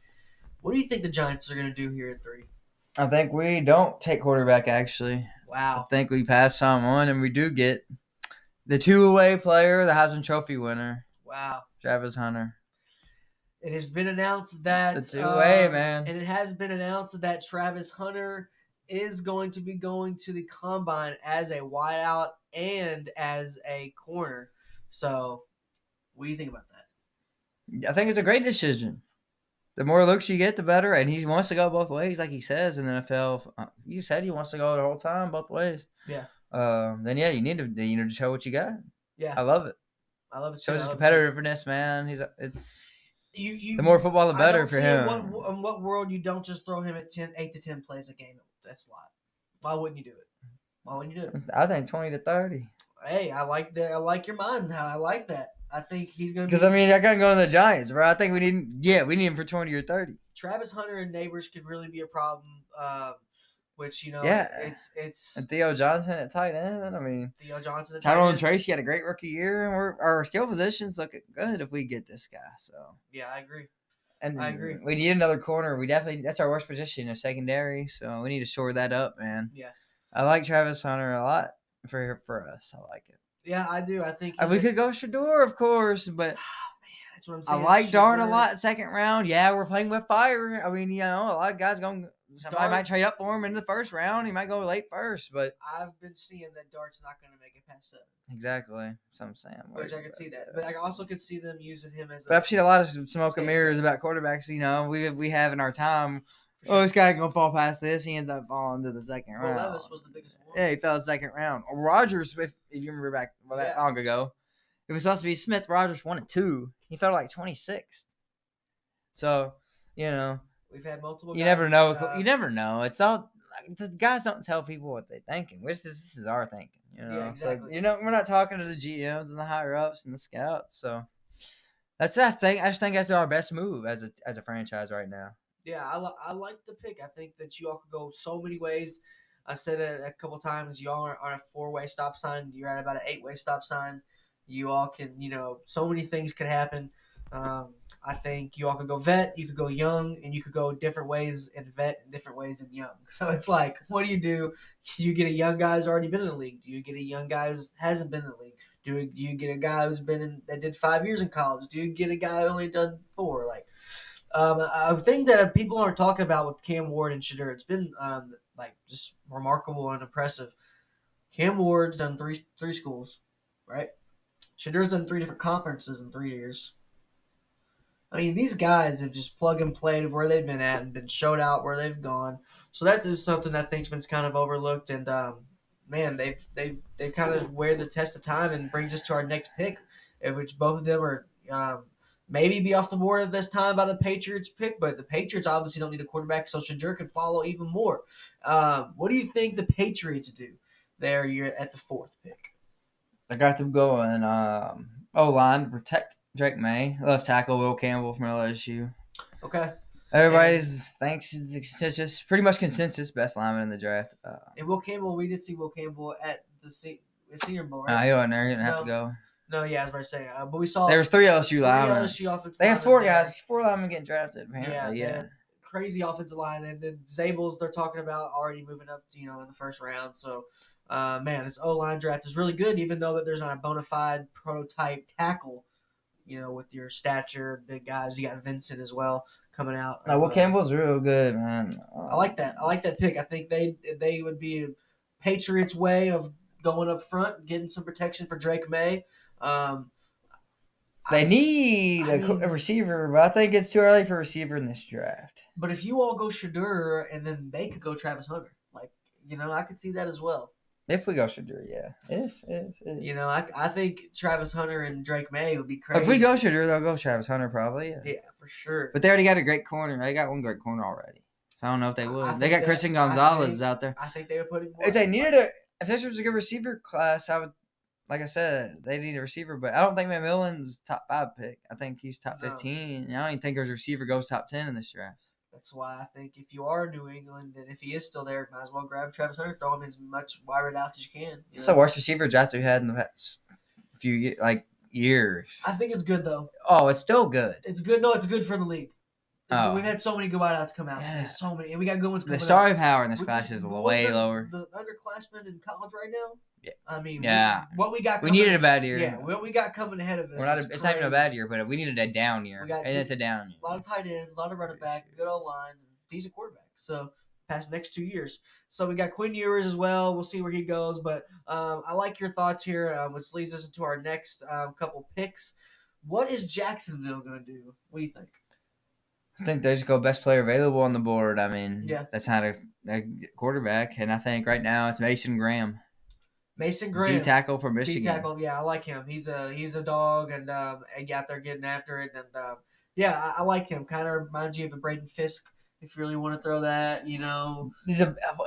[SPEAKER 1] What do you think the Giants are going to do here at 3?
[SPEAKER 2] I think we don't take quarterback, actually.
[SPEAKER 1] Wow.
[SPEAKER 2] I think we pass someone, and we do get the two-way player, the Heisman Trophy winner.
[SPEAKER 1] Wow.
[SPEAKER 2] Travis Hunter.
[SPEAKER 1] It has been announced that
[SPEAKER 2] the two-way, man.
[SPEAKER 1] And it has been announced that Travis Hunter is going to be going to the combine as a wideout and as a corner. So, what do you think about that?
[SPEAKER 2] I think it's a great decision. The more looks you get, the better. And he wants to go both ways, like he says in the NFL. You said he wants to go the whole time, both ways.
[SPEAKER 1] Yeah.
[SPEAKER 2] Then you need to show what you got.
[SPEAKER 1] Yeah.
[SPEAKER 2] I love it.
[SPEAKER 1] I love it too.
[SPEAKER 2] Shows his competitiveness, man.
[SPEAKER 1] The
[SPEAKER 2] more football, the better for him.
[SPEAKER 1] In what world you don't just throw him at 8 to 10 plays a game? That's a lot. Why wouldn't you do it? Why wouldn't you do it?
[SPEAKER 2] I think 20 to 30.
[SPEAKER 1] Hey, I like that. I like your mind. I like that. I think he's going to
[SPEAKER 2] because I got to go to the Giants, bro. I think we need him for 20 or 30.
[SPEAKER 1] Travis Hunter and Neighbors could really be a problem. Which it's
[SPEAKER 2] and Theo Johnson at tight end. I mean,
[SPEAKER 1] Theo Johnson.
[SPEAKER 2] Tyrone Tracy had a great rookie year, and our skill positions looking good if we get this guy. So
[SPEAKER 1] yeah, I agree.
[SPEAKER 2] And I agree. We need another corner. That's our worst position, a secondary. So we need to shore that up, man.
[SPEAKER 1] Yeah,
[SPEAKER 2] I like Travis Hunter a lot for us. I like it.
[SPEAKER 1] Yeah, I do. I think
[SPEAKER 2] we could go Shedeur, of course, but.
[SPEAKER 1] That's what I'm saying.
[SPEAKER 2] I like Dart a lot, second round. Yeah, we're playing with fire. I mean, a lot of guys somebody might trade up for him in the first round. He might go late first, but
[SPEAKER 1] I've been seeing that Dart's not going to make it past 7.
[SPEAKER 2] Exactly. That's what I'm saying.
[SPEAKER 1] Which I can see that. But I also could see them using him as
[SPEAKER 2] But I've seen a lot of smoke and mirrors about quarterbacks, we have in our time. Sure. Oh, this guy going to fall past this. He ends up falling to the second round.
[SPEAKER 1] Levis was the biggest one.
[SPEAKER 2] Yeah, he fell second round. Rodgers, if you remember back that long ago, it was supposed to be Smith. Rodgers 1 and 2. He fell like 26th. So,
[SPEAKER 1] we've had multiple.
[SPEAKER 2] You never know. You never know. It's all the guys don't tell people what they're thinking. This is our thinking.
[SPEAKER 1] Yeah, exactly.
[SPEAKER 2] So, we're not talking to the GMs and the higher ups and the scouts. So that's that thing. I just think that's our best move as a franchise right now.
[SPEAKER 1] Yeah, I like the pick. I think that you all could go so many ways. I said it a couple times. You all are on a 4-way stop sign. You're at about an 8-way stop sign. You all can, so many things could happen. I think you all could go vet, you could go young, and you could go different ways in vet and different ways in young. So it's like, what do? Do you get a young guy who's already been in the league? Do you get a young guy who hasn't been in the league? Do you get a guy who's that did 5 years in college? Do you get a guy who only done 4? A thing that people aren't talking about with Cam Ward and Shedeur, it's been just remarkable and impressive. Cam Ward's done three schools, right? Shedeur's done 3 different conferences in 3 years. I mean, these guys have just plug and played where they've been at and been showed out where they've gone. So that is something I think's been kind of overlooked. And man, they've kind of weared the test of time and brings us to our next pick, which both of them are maybe be off the board at this time by the Patriots pick, but the Patriots obviously don't need a quarterback, so Shedeur could follow even more. What do you think the Patriots do there? You're at the 4th pick.
[SPEAKER 2] I got them going O-line to protect Drake May. Left tackle Will Campbell from LSU.
[SPEAKER 1] Okay.
[SPEAKER 2] Everybody's thinks it's just pretty much consensus best lineman in the draft.
[SPEAKER 1] And Will Campbell, we did see Will Campbell at the Senior Bowl, right?
[SPEAKER 2] He wasn't there. He didn't have to go.
[SPEAKER 1] No, yeah, I was about to say. But we saw
[SPEAKER 2] There was three LSU linemen.
[SPEAKER 1] offensive
[SPEAKER 2] They
[SPEAKER 1] linemen
[SPEAKER 2] had four
[SPEAKER 1] there.
[SPEAKER 2] guys, 4 linemen getting drafted. Apparently,
[SPEAKER 1] Yeah. Crazy offensive line, and then Zabels they're talking about already moving up, in the first round. So, man, this O-line draft is really good, even though that there's not a bona fide prototype tackle. With your stature, big guys. You got Vincent as well coming out.
[SPEAKER 2] No, Will Campbell's real good, man.
[SPEAKER 1] I like that. I like that pick. I think they would be a Patriots way of going up front, getting some protection for Drake May.
[SPEAKER 2] They need a receiver, but I think it's too early for a receiver in this draft.
[SPEAKER 1] But if you all go Shedeur and then they could go Travis Hunter, I could see that as well.
[SPEAKER 2] If we go Shedeur, yeah. If.
[SPEAKER 1] I think Travis Hunter and Drake May would be crazy.
[SPEAKER 2] If we go Shedeur, they'll go Travis Hunter probably.
[SPEAKER 1] Yeah, for sure.
[SPEAKER 2] But they already got a great corner. They got one great corner already. So I don't know if they would. They got Christian Gonzalez out there.
[SPEAKER 1] I think they would put him more.
[SPEAKER 2] If this was a good receiver class, I would. Like I said, they need a receiver, but I don't think McMillan's top 5 pick. I think he's top 15. I don't even think his receiver goes top 10 in this draft.
[SPEAKER 1] That's why I think if you are New England, and if he is still there, might as well grab Travis Hunter, throw him as much wide out as you can.
[SPEAKER 2] It's the worst receiver draft we've had in the past few years.
[SPEAKER 1] I think it's good though.
[SPEAKER 2] Oh, it's still good.
[SPEAKER 1] It's good. No, it's good for the league. We've had so many good wideouts come out.
[SPEAKER 2] Yeah.
[SPEAKER 1] So many, and we got good ones coming out.
[SPEAKER 2] The starting power in this class is way lower.
[SPEAKER 1] The underclassmen in college right now.
[SPEAKER 2] Yeah.
[SPEAKER 1] I mean,
[SPEAKER 2] what
[SPEAKER 1] we got.
[SPEAKER 2] We needed a bad year.
[SPEAKER 1] Yeah, what we got coming ahead of us.
[SPEAKER 2] It's not even a bad year, but we needed a down year, and it's a down year.
[SPEAKER 1] A lot of tight ends, a lot of running back, good old line, decent quarterback. So past the next 2 years. So we got Quinn Ewers as well. We'll see where he goes, but I like your thoughts here, which leads us into our next couple picks. What is Jacksonville going to do? What do you think?
[SPEAKER 2] I think they just go best player available on the board. I mean, that's not a quarterback, and I think right now it's Mason Graham.
[SPEAKER 1] Mason Graham,
[SPEAKER 2] D tackle for Michigan.
[SPEAKER 1] D tackle, yeah, I like him. He's a dog, and out there getting after it, and I like him. Kind of reminds you of a Braden Fisk, if you really want to throw that.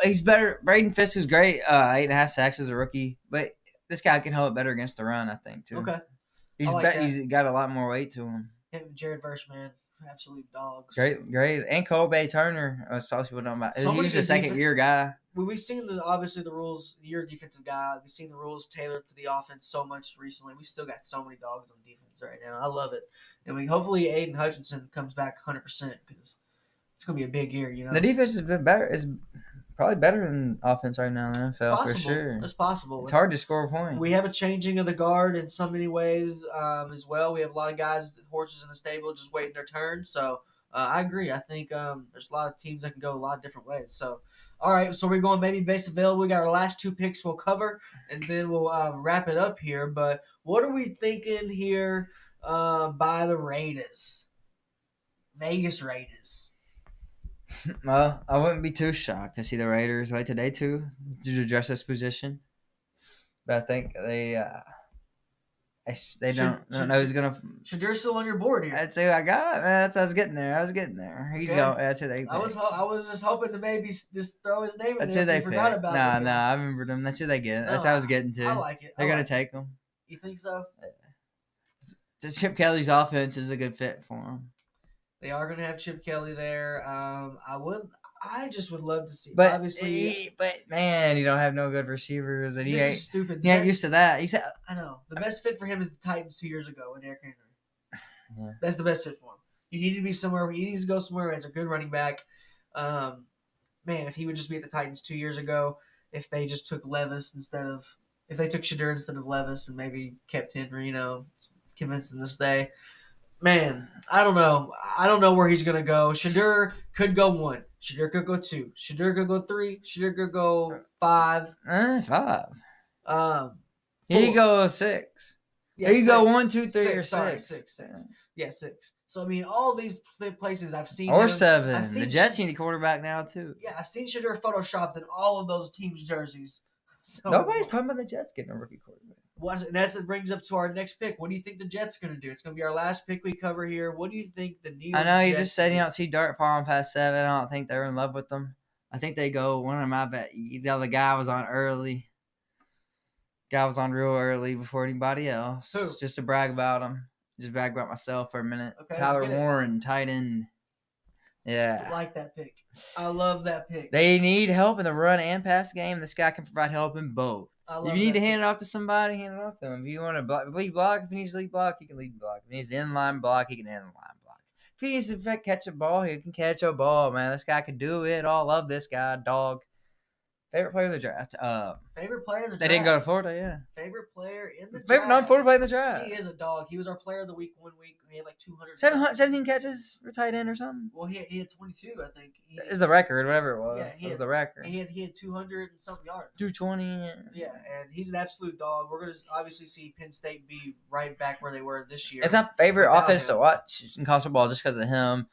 [SPEAKER 2] He's better. Braden Fisk is great. 8.5 sacks as a rookie, but this guy can hold it better against the run, I think too.
[SPEAKER 1] Okay,
[SPEAKER 2] he's got a lot more weight to him.
[SPEAKER 1] Him and Jared Verse, man. Absolute dogs.
[SPEAKER 2] Great. And Kobe Turner. That's probably what I'm about. He was a second-year guy.
[SPEAKER 1] We've seen obviously the rules. You're a defensive guy. We've seen the rules tailored to the offense so much recently. We still got so many dogs on defense right now. I love it. And hopefully Aiden Hutchinson comes back 100% because it's going to be a big year.
[SPEAKER 2] The defense has been better. It's probably better than offense right now in the NFL for sure.
[SPEAKER 1] It's possible.
[SPEAKER 2] It's hard to score points.
[SPEAKER 1] We have a changing of the guard in so many ways as well. We have a lot of guys, horses in the stable, just waiting their turn. So I agree. I think there's a lot of teams that can go a lot of different ways. So, all right. So we're going maybe base available. We got our last 2 picks we'll cover, and then we'll wrap it up here. But what are we thinking here by the Raiders? Vegas Raiders.
[SPEAKER 2] Well, I wouldn't be too shocked to see the Raiders right today too to address this position, but I think they don't know who's gonna.
[SPEAKER 1] Shedeur's still on your board here.
[SPEAKER 2] That's who I got, man. I was getting there. He's going. That's who they. Pick.
[SPEAKER 1] I was just hoping to maybe just throw his name in
[SPEAKER 2] that's
[SPEAKER 1] there.
[SPEAKER 2] Who they
[SPEAKER 1] forgot about him.
[SPEAKER 2] No, I remember them. That's who they get. That's how I was getting to.
[SPEAKER 1] I like it.
[SPEAKER 2] They're gonna take them.
[SPEAKER 1] You think so?
[SPEAKER 2] This Chip Kelly's offense is a good fit for them.
[SPEAKER 1] They are going to have Chip Kelly there. I just would love to see.
[SPEAKER 2] But
[SPEAKER 1] obviously,
[SPEAKER 2] man, you don't have no good receivers, and
[SPEAKER 1] this is stupid.
[SPEAKER 2] He ain't used to that.
[SPEAKER 1] I know the best fit for him is the Titans 2 years ago, and Derrick Henry.
[SPEAKER 2] Yeah.
[SPEAKER 1] That's the best fit for him. You need to be somewhere. He needs to go somewhere as a good running back. Man, if he would just be at the Titans 2 years ago, if they just took Levis if they took Shedeur instead of Levis, and maybe kept Henry, convinced him to stay. Man, I don't know. I don't know where he's going to go. Shedeur could go 1. Shedeur could go 2. Shedeur could go 3. Shedeur could go 5.
[SPEAKER 2] 5. He go 6.
[SPEAKER 1] Yeah,
[SPEAKER 2] he go 1, 2, 3,
[SPEAKER 1] 6,
[SPEAKER 2] or 6.
[SPEAKER 1] Sorry, 6. Yeah, 6. So, I mean, all these places I've seen.
[SPEAKER 2] Or 7. The Jets need a quarterback now, too.
[SPEAKER 1] Yeah, I've seen Shedeur photoshopped in all of those teams' jerseys. So
[SPEAKER 2] nobody's talking about the Jets getting a rookie quarterback.
[SPEAKER 1] And that brings up to our next pick. What do you think the Jets are going to do? It's going to be our last pick we cover here. What do you think the New York
[SPEAKER 2] I know you
[SPEAKER 1] Jets
[SPEAKER 2] just said you don't see Dart falling past 7. I don't think they're in love with them. I think they go one of my bet. The guy was on early. Guy was on real early before anybody else.
[SPEAKER 1] Who?
[SPEAKER 2] Just to brag about him. Just brag about myself for a minute.
[SPEAKER 1] Okay,
[SPEAKER 2] Tyler Warren, tight end. Yeah.
[SPEAKER 1] Like that pick. I love that pick.
[SPEAKER 2] They need help in the run and pass game. This guy can provide help in both.
[SPEAKER 1] I
[SPEAKER 2] If
[SPEAKER 1] love
[SPEAKER 2] you need
[SPEAKER 1] that
[SPEAKER 2] to hand
[SPEAKER 1] pick.
[SPEAKER 2] it off to somebody, hand it off to him. If you want to lead block, if he needs to lead block, he can lead block. If he needs to inline block, he can inline block. If he needs to catch a ball, he can catch a ball, man. This guy can do it all. Love this guy, dog. Favorite player in the draft?
[SPEAKER 1] Favorite player in the draft.
[SPEAKER 2] They didn't go to Florida, yeah.
[SPEAKER 1] Favorite player in the draft.
[SPEAKER 2] Favorite non-Florida player in the draft.
[SPEAKER 1] He is a dog. He was our player of the week 1 week. He had like 200.
[SPEAKER 2] 17 catches for tight end or something.
[SPEAKER 1] Well, he had 22, I think.
[SPEAKER 2] It's a record, whatever it was.
[SPEAKER 1] Yeah,
[SPEAKER 2] It was a record.
[SPEAKER 1] He had 200 and something yards.
[SPEAKER 2] 220.
[SPEAKER 1] Yeah, and he's an absolute dog. We're going to obviously see Penn State be right back where they were this year.
[SPEAKER 2] It's my favorite offense to watch in college football just because of him.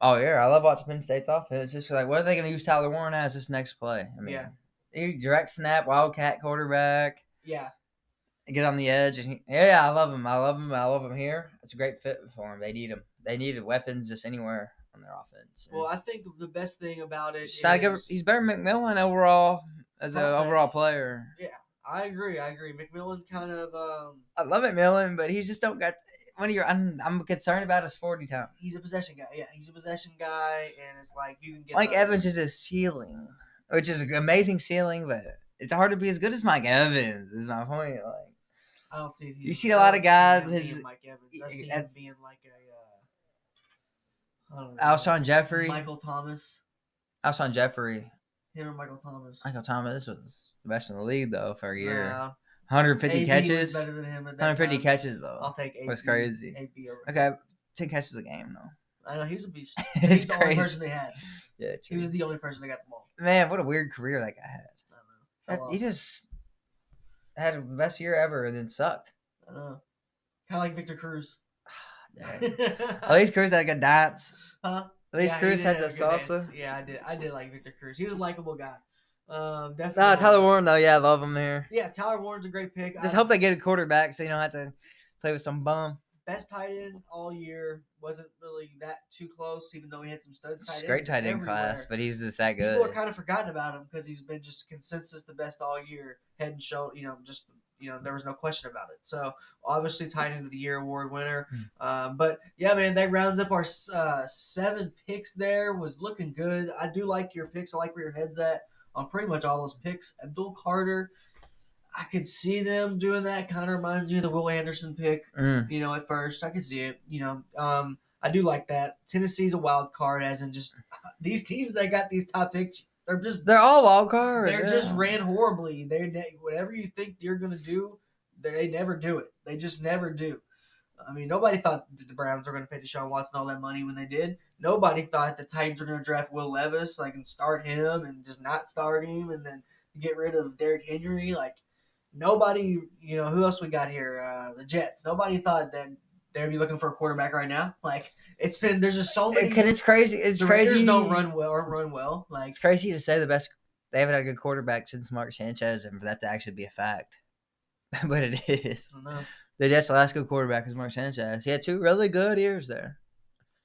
[SPEAKER 2] Oh, yeah, I love watching Penn State's offense. It's just like, what are they going to use Tyler Warren as this next play? I mean, he direct snap, wildcat quarterback.
[SPEAKER 1] Yeah.
[SPEAKER 2] Get on the edge. And I love him. I love him here. It's a great fit for him. They need him. They needed weapons just anywhere on their offense.
[SPEAKER 1] Well, I think the best thing about it is
[SPEAKER 2] he's better than McMillan overall as an overall player.
[SPEAKER 1] Yeah, I agree. McMillan kind of.
[SPEAKER 2] I love McMillan, but he just don't got. I'm concerned about his 40 time.
[SPEAKER 1] He's a possession guy. Yeah, he's a possession guy, and it's like you can get.
[SPEAKER 2] Mike Evans is a ceiling, which is an amazing ceiling, but it's hard to be as good as Mike Evans. Is my point. Like,
[SPEAKER 1] I don't see.
[SPEAKER 2] You see a lot of guys.
[SPEAKER 1] Mike Evans. I see him being like a. I don't know.
[SPEAKER 2] Alshon Jeffrey.
[SPEAKER 1] Michael Thomas.
[SPEAKER 2] Alshon Jeffrey.
[SPEAKER 1] Him or Michael Thomas.
[SPEAKER 2] Michael Thomas was the best in the league though for a year.
[SPEAKER 1] Yeah.
[SPEAKER 2] 150
[SPEAKER 1] AB
[SPEAKER 2] catches.
[SPEAKER 1] Was better than him at that
[SPEAKER 2] 150
[SPEAKER 1] time.
[SPEAKER 2] catches though.
[SPEAKER 1] I'll take AB.
[SPEAKER 2] That's crazy.
[SPEAKER 1] AB over.
[SPEAKER 2] Okay, 10 catches a game though.
[SPEAKER 1] I know he's a beast.
[SPEAKER 2] It's
[SPEAKER 1] He's the
[SPEAKER 2] crazy.
[SPEAKER 1] only person they had.
[SPEAKER 2] Yeah, true.
[SPEAKER 1] He was the only person that got the ball.
[SPEAKER 2] Man, what a weird career that guy had.
[SPEAKER 1] I know.
[SPEAKER 2] He just had the best year ever and then sucked.
[SPEAKER 1] I know. Kind of like Victor Cruz.
[SPEAKER 2] At least Cruz had a good dance.
[SPEAKER 1] Huh?
[SPEAKER 2] At least Cruz had the salsa.
[SPEAKER 1] Dance. Yeah, I did like Victor Cruz. He was a likable guy. Definitely.
[SPEAKER 2] No, Tyler Warren though. Yeah, I love him here.
[SPEAKER 1] Yeah, Tyler Warren's a great pick.
[SPEAKER 2] Just hope they get a quarterback so you don't have to play with some bum.
[SPEAKER 1] Best tight end all year. Wasn't really that too close, even though he had some studs.
[SPEAKER 2] Great tight end class, but he's just that good.
[SPEAKER 1] People are kind of forgotten about him because he's been just consensus the best all year. Head and shoulder, there was no question about it. So obviously, tight end of the year award winner. But yeah, man, that rounds up our 7 picks. There was looking good. I do like your picks. I like where your head's at on pretty much all those picks. Abdul Carter, I could see them doing that. Kind of reminds me of the Will Anderson pick. At first I could see it. I do like that. Tennessee's a wild card, as in just these teams that got these top picks. They're
[SPEAKER 2] all wild cards.
[SPEAKER 1] They're just ran horribly. Whatever you think you're gonna do, they never do it. They just never do. I mean, nobody thought the Browns were going to pay Deshaun Watson all that money when they did. Nobody thought the Titans were going to draft Will Levis, and start him and just not start him, and then get rid of Derrick Henry. Nobody, who else we got here? The Jets. Nobody thought that they'd be looking for a quarterback right now. There's just so many.
[SPEAKER 2] It's crazy. It's
[SPEAKER 1] the
[SPEAKER 2] crazy.
[SPEAKER 1] Raiders don't run well.
[SPEAKER 2] It's crazy to say they haven't had a good quarterback since Mark Sanchez, and for that to actually be a fact. But it is.
[SPEAKER 1] I don't know.
[SPEAKER 2] The Jets' last good quarterback was Mark Sanchez. He had 2 really good years there.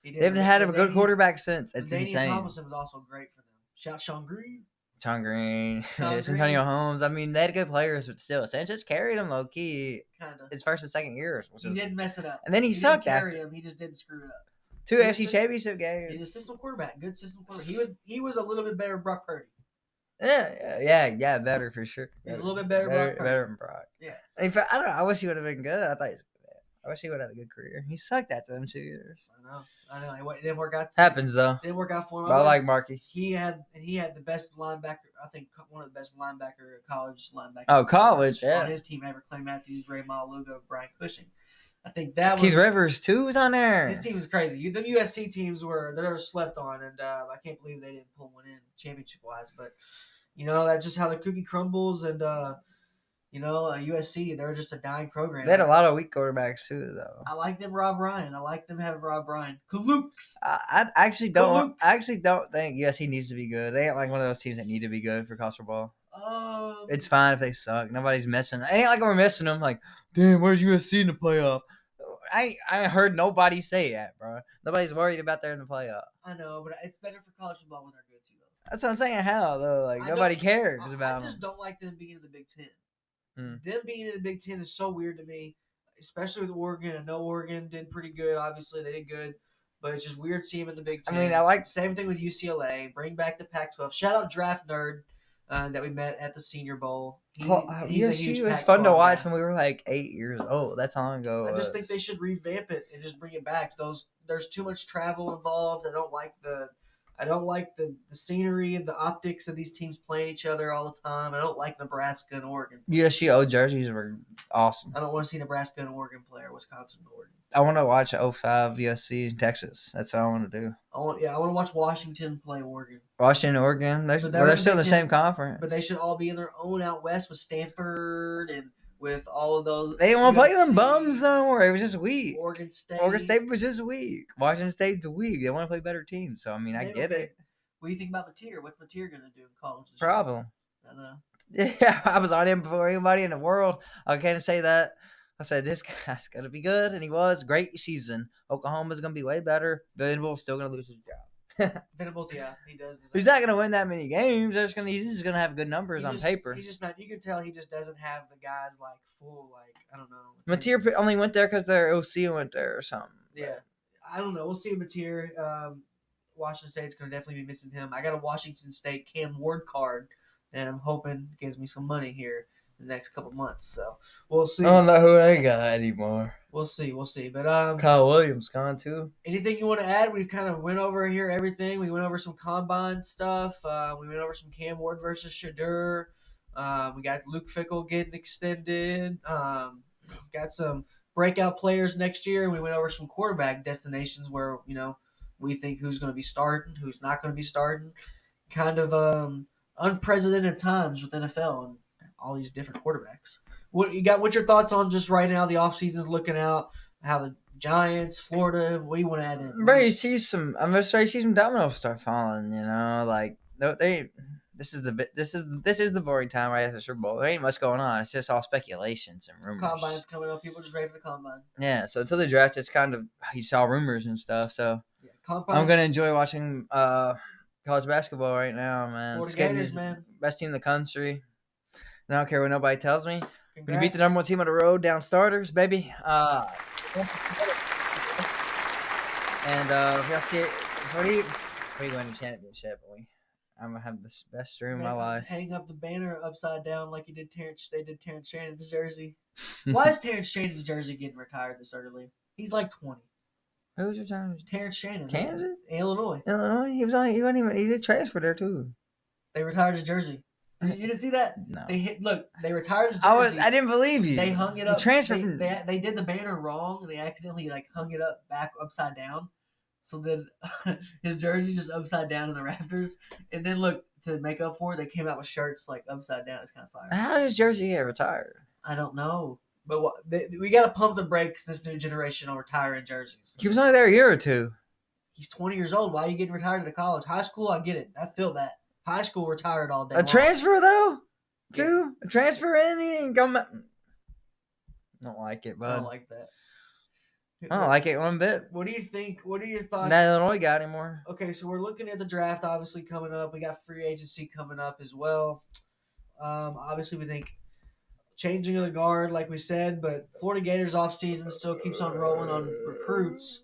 [SPEAKER 1] They
[SPEAKER 2] haven't had a good quarterback since. It's
[SPEAKER 1] Daniel
[SPEAKER 2] insane.
[SPEAKER 1] Thomason was also great for them. Shout Sean Green.
[SPEAKER 2] Sean Green. Antonio Holmes. I mean, they had good players, but still, Sanchez carried him low key.
[SPEAKER 1] Kinda.
[SPEAKER 2] His first and second years.
[SPEAKER 1] He didn't mess it up.
[SPEAKER 2] And then he sucked
[SPEAKER 1] didn't carry
[SPEAKER 2] after.
[SPEAKER 1] him. He just didn't screw it up.
[SPEAKER 2] 2 AFC Championship games.
[SPEAKER 1] He's a system quarterback. Good system quarterback. He was a little bit better than Brock Purdy.
[SPEAKER 2] Yeah, better for sure.
[SPEAKER 1] He's a little bit better
[SPEAKER 2] than Brock.
[SPEAKER 1] Yeah.
[SPEAKER 2] In fact, I don't know. I wish he would have been good. I wish he would have had a good career. He sucked after them 2 years.
[SPEAKER 1] I know. It didn't work out.
[SPEAKER 2] Happens though.
[SPEAKER 1] Didn't work out for him.
[SPEAKER 2] But I like Markey.
[SPEAKER 1] He had the best linebacker. I think one of the best college linebackers.
[SPEAKER 2] Oh, college, yeah.
[SPEAKER 1] On his team ever. Clay Matthews, Ray Maluga, Brian Cushing. I think that was.
[SPEAKER 2] Keith Rivers too was on there.
[SPEAKER 1] His team was crazy. The USC teams they never slept on, and I can't believe they didn't pull one in championship wise. But that's just how the cookie crumbles, and USC they're just a dying program.
[SPEAKER 2] They had a lot of weak quarterbacks too, though.
[SPEAKER 1] I like them, Rob Ryan. I like them having Rob Ryan. Kalooks.
[SPEAKER 2] I actually don't. I actually don't think USC needs to be good. They ain't like one of those teams that need to be good for college football. It's fine if they suck. Nobody's missing. It ain't like we're missing them. Like, damn, where's USC in the playoff? I heard nobody say that, bro. Nobody's worried about they're in the playoff.
[SPEAKER 1] I know, but it's better for college football when they're good too, though.
[SPEAKER 2] That's what I'm saying. How though? Nobody cares about them.
[SPEAKER 1] I just don't like them being in the Big Ten. Them being in the Big Ten is so weird to me, especially with Oregon. I know Oregon did pretty good. Obviously, they did good. But it's just weird seeing him in the Big
[SPEAKER 2] I
[SPEAKER 1] Ten.
[SPEAKER 2] mean, I like.
[SPEAKER 1] Same thing with UCLA. Bring back the Pac-12. Shout out Draft Nerd that we met at the Senior Bowl. He's a huge
[SPEAKER 2] USC was
[SPEAKER 1] Pac-12
[SPEAKER 2] fun to watch
[SPEAKER 1] guy.
[SPEAKER 2] when we were like 8 years old. That's how long ago it
[SPEAKER 1] I
[SPEAKER 2] was.
[SPEAKER 1] just think they should revamp it and just bring it back. There's too much travel involved. I don't like the scenery and the optics of these teams playing each other all the time. I don't like Nebraska and Oregon.
[SPEAKER 2] USC old jerseys were awesome.
[SPEAKER 1] I don't want to see Nebraska and Oregon play or Wisconsin and Oregon.
[SPEAKER 2] I want to watch 05 USC in Texas. That's what I want to do.
[SPEAKER 1] I want to watch Washington play Oregon.
[SPEAKER 2] Washington, Oregon, they're still in the same conference.
[SPEAKER 1] But they should all be in their own out west with Stanford and with all of those.
[SPEAKER 2] They didn't want to play them bums somewhere. It was just weak.
[SPEAKER 1] Oregon State
[SPEAKER 2] was just weak. Washington State's weak. They want to play better teams. So, I mean, I get it.
[SPEAKER 1] What do you think about Mateer? What's Mateer going to do in college?
[SPEAKER 2] Problem.
[SPEAKER 1] I know.
[SPEAKER 2] Yeah, I was on him before anybody in the world. I can't say that. I said, this guy's going to be good, and he was. Great season. Oklahoma's going to be way better. Venables still going to lose his job.
[SPEAKER 1] Venables, yeah, he does.
[SPEAKER 2] He's not going to win that many games. He's just going to have good numbers on paper.
[SPEAKER 1] He's just not. You can tell he just doesn't have the guys like full, like, I don't know.
[SPEAKER 2] Mateer only went there because their OC went there or something.
[SPEAKER 1] Yeah. I don't know. We'll see Mateer. Washington State's going to definitely be missing him. I got a Washington State Cam Ward card, and I'm hoping it gives me some money here the next couple months. So we'll see.
[SPEAKER 2] I don't know who they got anymore.
[SPEAKER 1] We'll see. But
[SPEAKER 2] Kyle Williams gone too.
[SPEAKER 1] Anything you want to add? We've kind of went over here everything. We went over some combine stuff. We went over some Cam Ward versus Shedeur. We got Luke Fickell getting extended. Got some breakout players next year, and we went over some quarterback destinations where we think who's going to be starting, who's not going to be starting. Kind of unprecedented times with NFL and all these different quarterbacks. What's your thoughts on just right now the offseason's looking out, how the Giants, Florida, what do you want to add in?
[SPEAKER 2] I'm ready to see some dominoes start falling, like this is the boring time right after the Super Bowl. There ain't much going on. It's just all speculations and rumors.
[SPEAKER 1] Combine's coming up, people just ready for the combine.
[SPEAKER 2] Yeah, so until the draft it's kind of you saw rumors and stuff, so
[SPEAKER 1] yeah,
[SPEAKER 2] I'm gonna enjoy watching college basketball right now, man.
[SPEAKER 1] Florida Gators, man.
[SPEAKER 2] Best team in the country. I don't care what nobody tells me.
[SPEAKER 1] Congrats.
[SPEAKER 2] We beat the number one team on the road, down starters, baby. And we'll see it. We win the championship, I'm gonna have the best dream of my life.
[SPEAKER 1] Hang up the banner upside down like they did Terrence Shannon's jersey. Why is Terrence Shannon's jersey getting retired this early? He's like 20.
[SPEAKER 2] Who's retired?
[SPEAKER 1] Terrence Shannon.
[SPEAKER 2] Kansas?
[SPEAKER 1] Illinois.
[SPEAKER 2] He did transfer there too.
[SPEAKER 1] They retired his jersey. You didn't see that?
[SPEAKER 2] No.
[SPEAKER 1] They retired his jersey.
[SPEAKER 2] I didn't believe you.
[SPEAKER 1] They hung it up.
[SPEAKER 2] He transferred
[SPEAKER 1] they did the banner wrong, and they accidentally hung it up upside down. So then his jersey's just upside down in the rafters. And then to make up for it, they came out with shirts upside down. It's kind of fire.
[SPEAKER 2] How does jersey get retired?
[SPEAKER 1] I don't know. But we got to pump the brakes this new generation on retiring jerseys.
[SPEAKER 2] He was only there a year or two.
[SPEAKER 1] He's 20 years old. Why are you getting retired to college? High school, I get it. I feel that. High school retired all day.
[SPEAKER 2] A transfer, though? Too? A transfer in? He didn't come out. Don't like it, bud.
[SPEAKER 1] I don't like that.
[SPEAKER 2] I don't like it one bit.
[SPEAKER 1] What do you think? What are your thoughts?
[SPEAKER 2] Not Illinois got anymore.
[SPEAKER 1] Okay, so we're looking at the draft obviously coming up. We got free agency coming up as well. Obviously, we think changing of the guard, like we said, but Florida Gators offseason still keeps on rolling on recruits.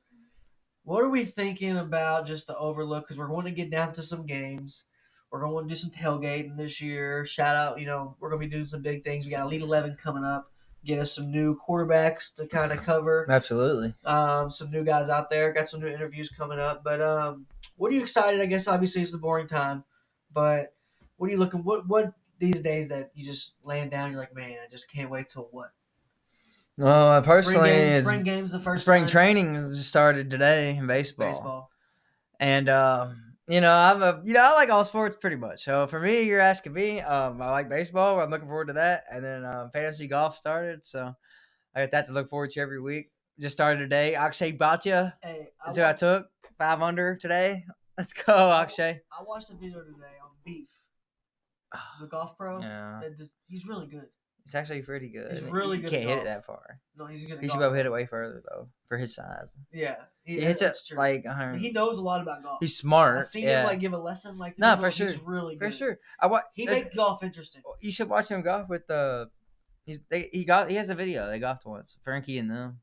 [SPEAKER 1] What are we thinking about just the overlook? Because we're going to get down to some games. We're going to do some tailgating this year. Shout out, we're going to be doing some big things. We got Elite 11 coming up. Get us some new quarterbacks to kind of cover.
[SPEAKER 2] Absolutely.
[SPEAKER 1] Some new guys out there. Got some new interviews coming up. But what are you excited? I guess obviously it's the boring time. But what are you looking? What these days that you just laying down? You're like, man, I just can't wait till what?
[SPEAKER 2] Well, personally,
[SPEAKER 1] spring games the first.
[SPEAKER 2] Spring
[SPEAKER 1] time.
[SPEAKER 2] training just started today in baseball. And I like all sports pretty much. So for me, you're asking me. I like baseball. I'm looking forward to that. And then fantasy golf started, so I got that to look forward to every week. Just started today. Akshay Bhatia.
[SPEAKER 1] Hey,
[SPEAKER 2] that's who I took 5 under today. Let's go, Akshay.
[SPEAKER 1] I watched a video today on Beef, the golf pro.
[SPEAKER 2] Yeah,
[SPEAKER 1] he's really good.
[SPEAKER 2] It's actually pretty good.
[SPEAKER 1] He's really good.
[SPEAKER 2] He can't hit it that far.
[SPEAKER 1] No, he's good.
[SPEAKER 2] He should be able to hit it way further though, for his size.
[SPEAKER 1] Yeah,
[SPEAKER 2] he hits it like 100.
[SPEAKER 1] He knows a lot about golf.
[SPEAKER 2] He's smart.
[SPEAKER 1] I've seen him give a lesson like.
[SPEAKER 2] No, for sure.
[SPEAKER 1] He's really good.
[SPEAKER 2] For sure.
[SPEAKER 1] He makes golf interesting.
[SPEAKER 2] You should watch him golf with the. He has a video. They golfed once. Frankie and them.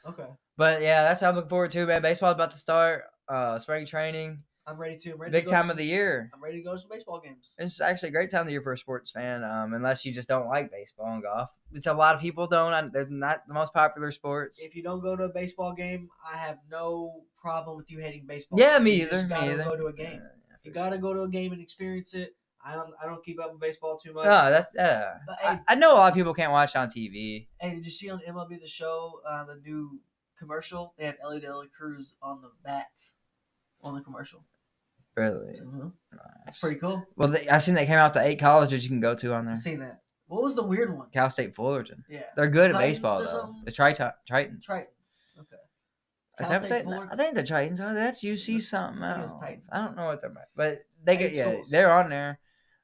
[SPEAKER 1] Okay.
[SPEAKER 2] But yeah, that's what I'm looking forward to, man. Baseball's about to start. Spring training,
[SPEAKER 1] I'm ready to. I'm ready to
[SPEAKER 2] big
[SPEAKER 1] go to
[SPEAKER 2] time
[SPEAKER 1] some,
[SPEAKER 2] of the year.
[SPEAKER 1] I'm ready to go to some baseball games.
[SPEAKER 2] It's actually a great time of the year for a sports fan, unless you just don't like baseball and golf. It's a lot of people don't. They're not the most popular sports.
[SPEAKER 1] If you don't go to a baseball game, I have no problem with you hating baseball.
[SPEAKER 2] Yeah, me
[SPEAKER 1] You
[SPEAKER 2] either.
[SPEAKER 1] just
[SPEAKER 2] Me
[SPEAKER 1] gotta
[SPEAKER 2] either.
[SPEAKER 1] go to a game. You gotta go to a game and experience it. I don't keep up with baseball too much.
[SPEAKER 2] No, that's
[SPEAKER 1] But, hey,
[SPEAKER 2] I know a lot of people can't watch on TV.
[SPEAKER 1] hey, did you see on MLB The Show the new commercial? They have Ellie De La Cruz on the bats on the commercial.
[SPEAKER 2] Really,
[SPEAKER 1] That's pretty cool.
[SPEAKER 2] Well, I seen they came out the 8 colleges you can go to on there.
[SPEAKER 1] I've seen that. What was the weird one?
[SPEAKER 2] Cal State Fullerton.
[SPEAKER 1] Yeah,
[SPEAKER 2] They're good at
[SPEAKER 1] Titans
[SPEAKER 2] baseball
[SPEAKER 1] or
[SPEAKER 2] though.
[SPEAKER 1] something?
[SPEAKER 2] The Tritons.
[SPEAKER 1] Tritons. Okay.
[SPEAKER 2] Is
[SPEAKER 1] Cal
[SPEAKER 2] that
[SPEAKER 1] State
[SPEAKER 2] they,
[SPEAKER 1] Fullerton?
[SPEAKER 2] I think the Titans. Oh, that's UC something
[SPEAKER 1] I think it was
[SPEAKER 2] else.
[SPEAKER 1] Titans.
[SPEAKER 2] I don't know what they're about, but they get
[SPEAKER 1] Schools.
[SPEAKER 2] they're on there.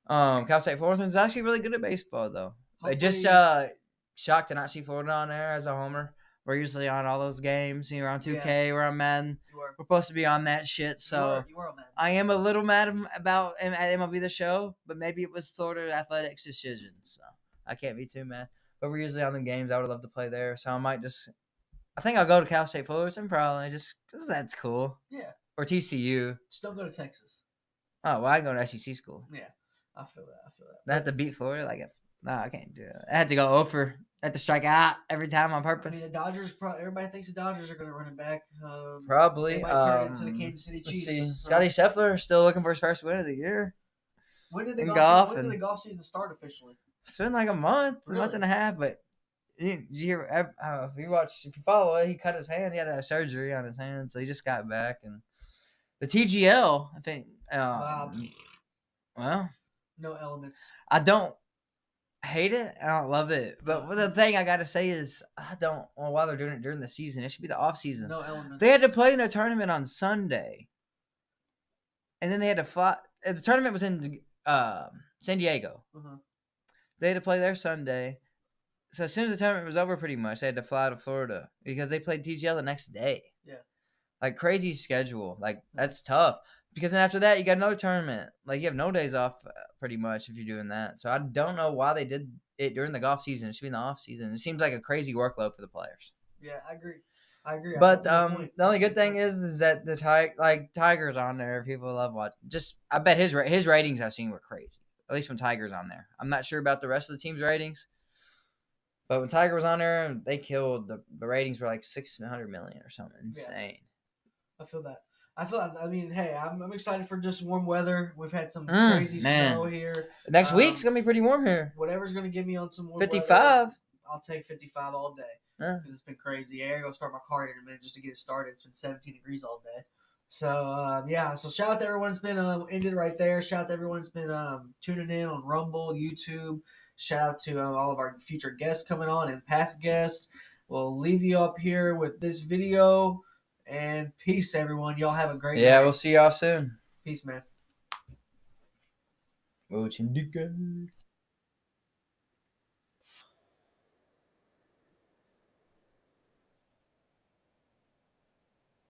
[SPEAKER 2] Cal State Fullerton's actually really good at baseball though. I just shocked to not see Florida on there as a homer. We're usually on all those games. We're on 2K. We're on Madden. We're supposed to be on that shit. So
[SPEAKER 1] you were on Madden.
[SPEAKER 2] I am a little mad about at MLB The Show, but maybe it was Florida Athletics' decision. So I can't be too mad. But we're usually on the games. I would love to play there. So I might just. I think I'll go to Cal State Fullerton probably just because that's cool.
[SPEAKER 1] Yeah.
[SPEAKER 2] Or TCU.
[SPEAKER 1] Just don't go to Texas.
[SPEAKER 2] Oh, well, I can go to SEC school.
[SPEAKER 1] Yeah. I feel that.
[SPEAKER 2] I have to beat Florida? No, I can't do it. I had to go over. I had to strike out every time on
[SPEAKER 1] I
[SPEAKER 2] purpose.
[SPEAKER 1] mean, the Dodgers. Everybody thinks the Dodgers are going to run it back.
[SPEAKER 2] Probably.
[SPEAKER 1] They might turn it into the Kansas City Chiefs.
[SPEAKER 2] Let's see. Scotty Scheffler is still looking for his first win of the year.
[SPEAKER 1] When did the
[SPEAKER 2] golf
[SPEAKER 1] season start officially?
[SPEAKER 2] It's been like a month and a half, but if you follow it, he cut his hand. He had to have surgery on his hand, so he just got back. And the TGL, I think. Well,
[SPEAKER 1] no elements.
[SPEAKER 2] I don't hate it. I don't love it. But the thing I gotta say is, I don't. Well, while they're doing it during the season, it should be the off season.
[SPEAKER 1] No elements.
[SPEAKER 2] They had to play in a tournament on Sunday, and then they had to fly. The tournament was in San Diego.
[SPEAKER 1] Uh-huh.
[SPEAKER 2] They had to play there Sunday. So as soon as the tournament was over, pretty much they had to fly to Florida because they played TGL the next day.
[SPEAKER 1] Yeah.
[SPEAKER 2] Like crazy schedule. Like that's tough. Because then after that, you got another tournament. Like you have no days off, pretty much, if you're doing that. So I don't know why they did it during the golf season. It should be in the off season. It seems like a crazy workload for the players.
[SPEAKER 1] Yeah, I agree.
[SPEAKER 2] But the only good thing is that the Tiger's on there. People love watching. I bet his ratings I've seen were crazy. At least when Tiger's on there. I'm not sure about the rest of the team's ratings. But when Tiger was on there, they killed. The ratings were like 600 million or something insane.
[SPEAKER 1] Yeah. I feel that. I mean, hey, I'm excited for just warm weather. We've had some crazy snow here.
[SPEAKER 2] Next week's gonna be pretty warm here.
[SPEAKER 1] Whatever's gonna give me on some warm
[SPEAKER 2] 55.
[SPEAKER 1] weather, I'll take 55 all day
[SPEAKER 2] because
[SPEAKER 1] it's been crazy. I gotta go start my car here in a minute just to get it started. It's been 17 degrees all day. So yeah. So shout out to everyone that's been ended right there. Shout out to everyone that's been tuning in on Rumble, YouTube. Shout out to all of our future guests coming on and past guests. We'll leave you up here with this video. And peace, everyone. Y'all have a great night.
[SPEAKER 2] We'll see y'all soon.
[SPEAKER 1] Peace, man.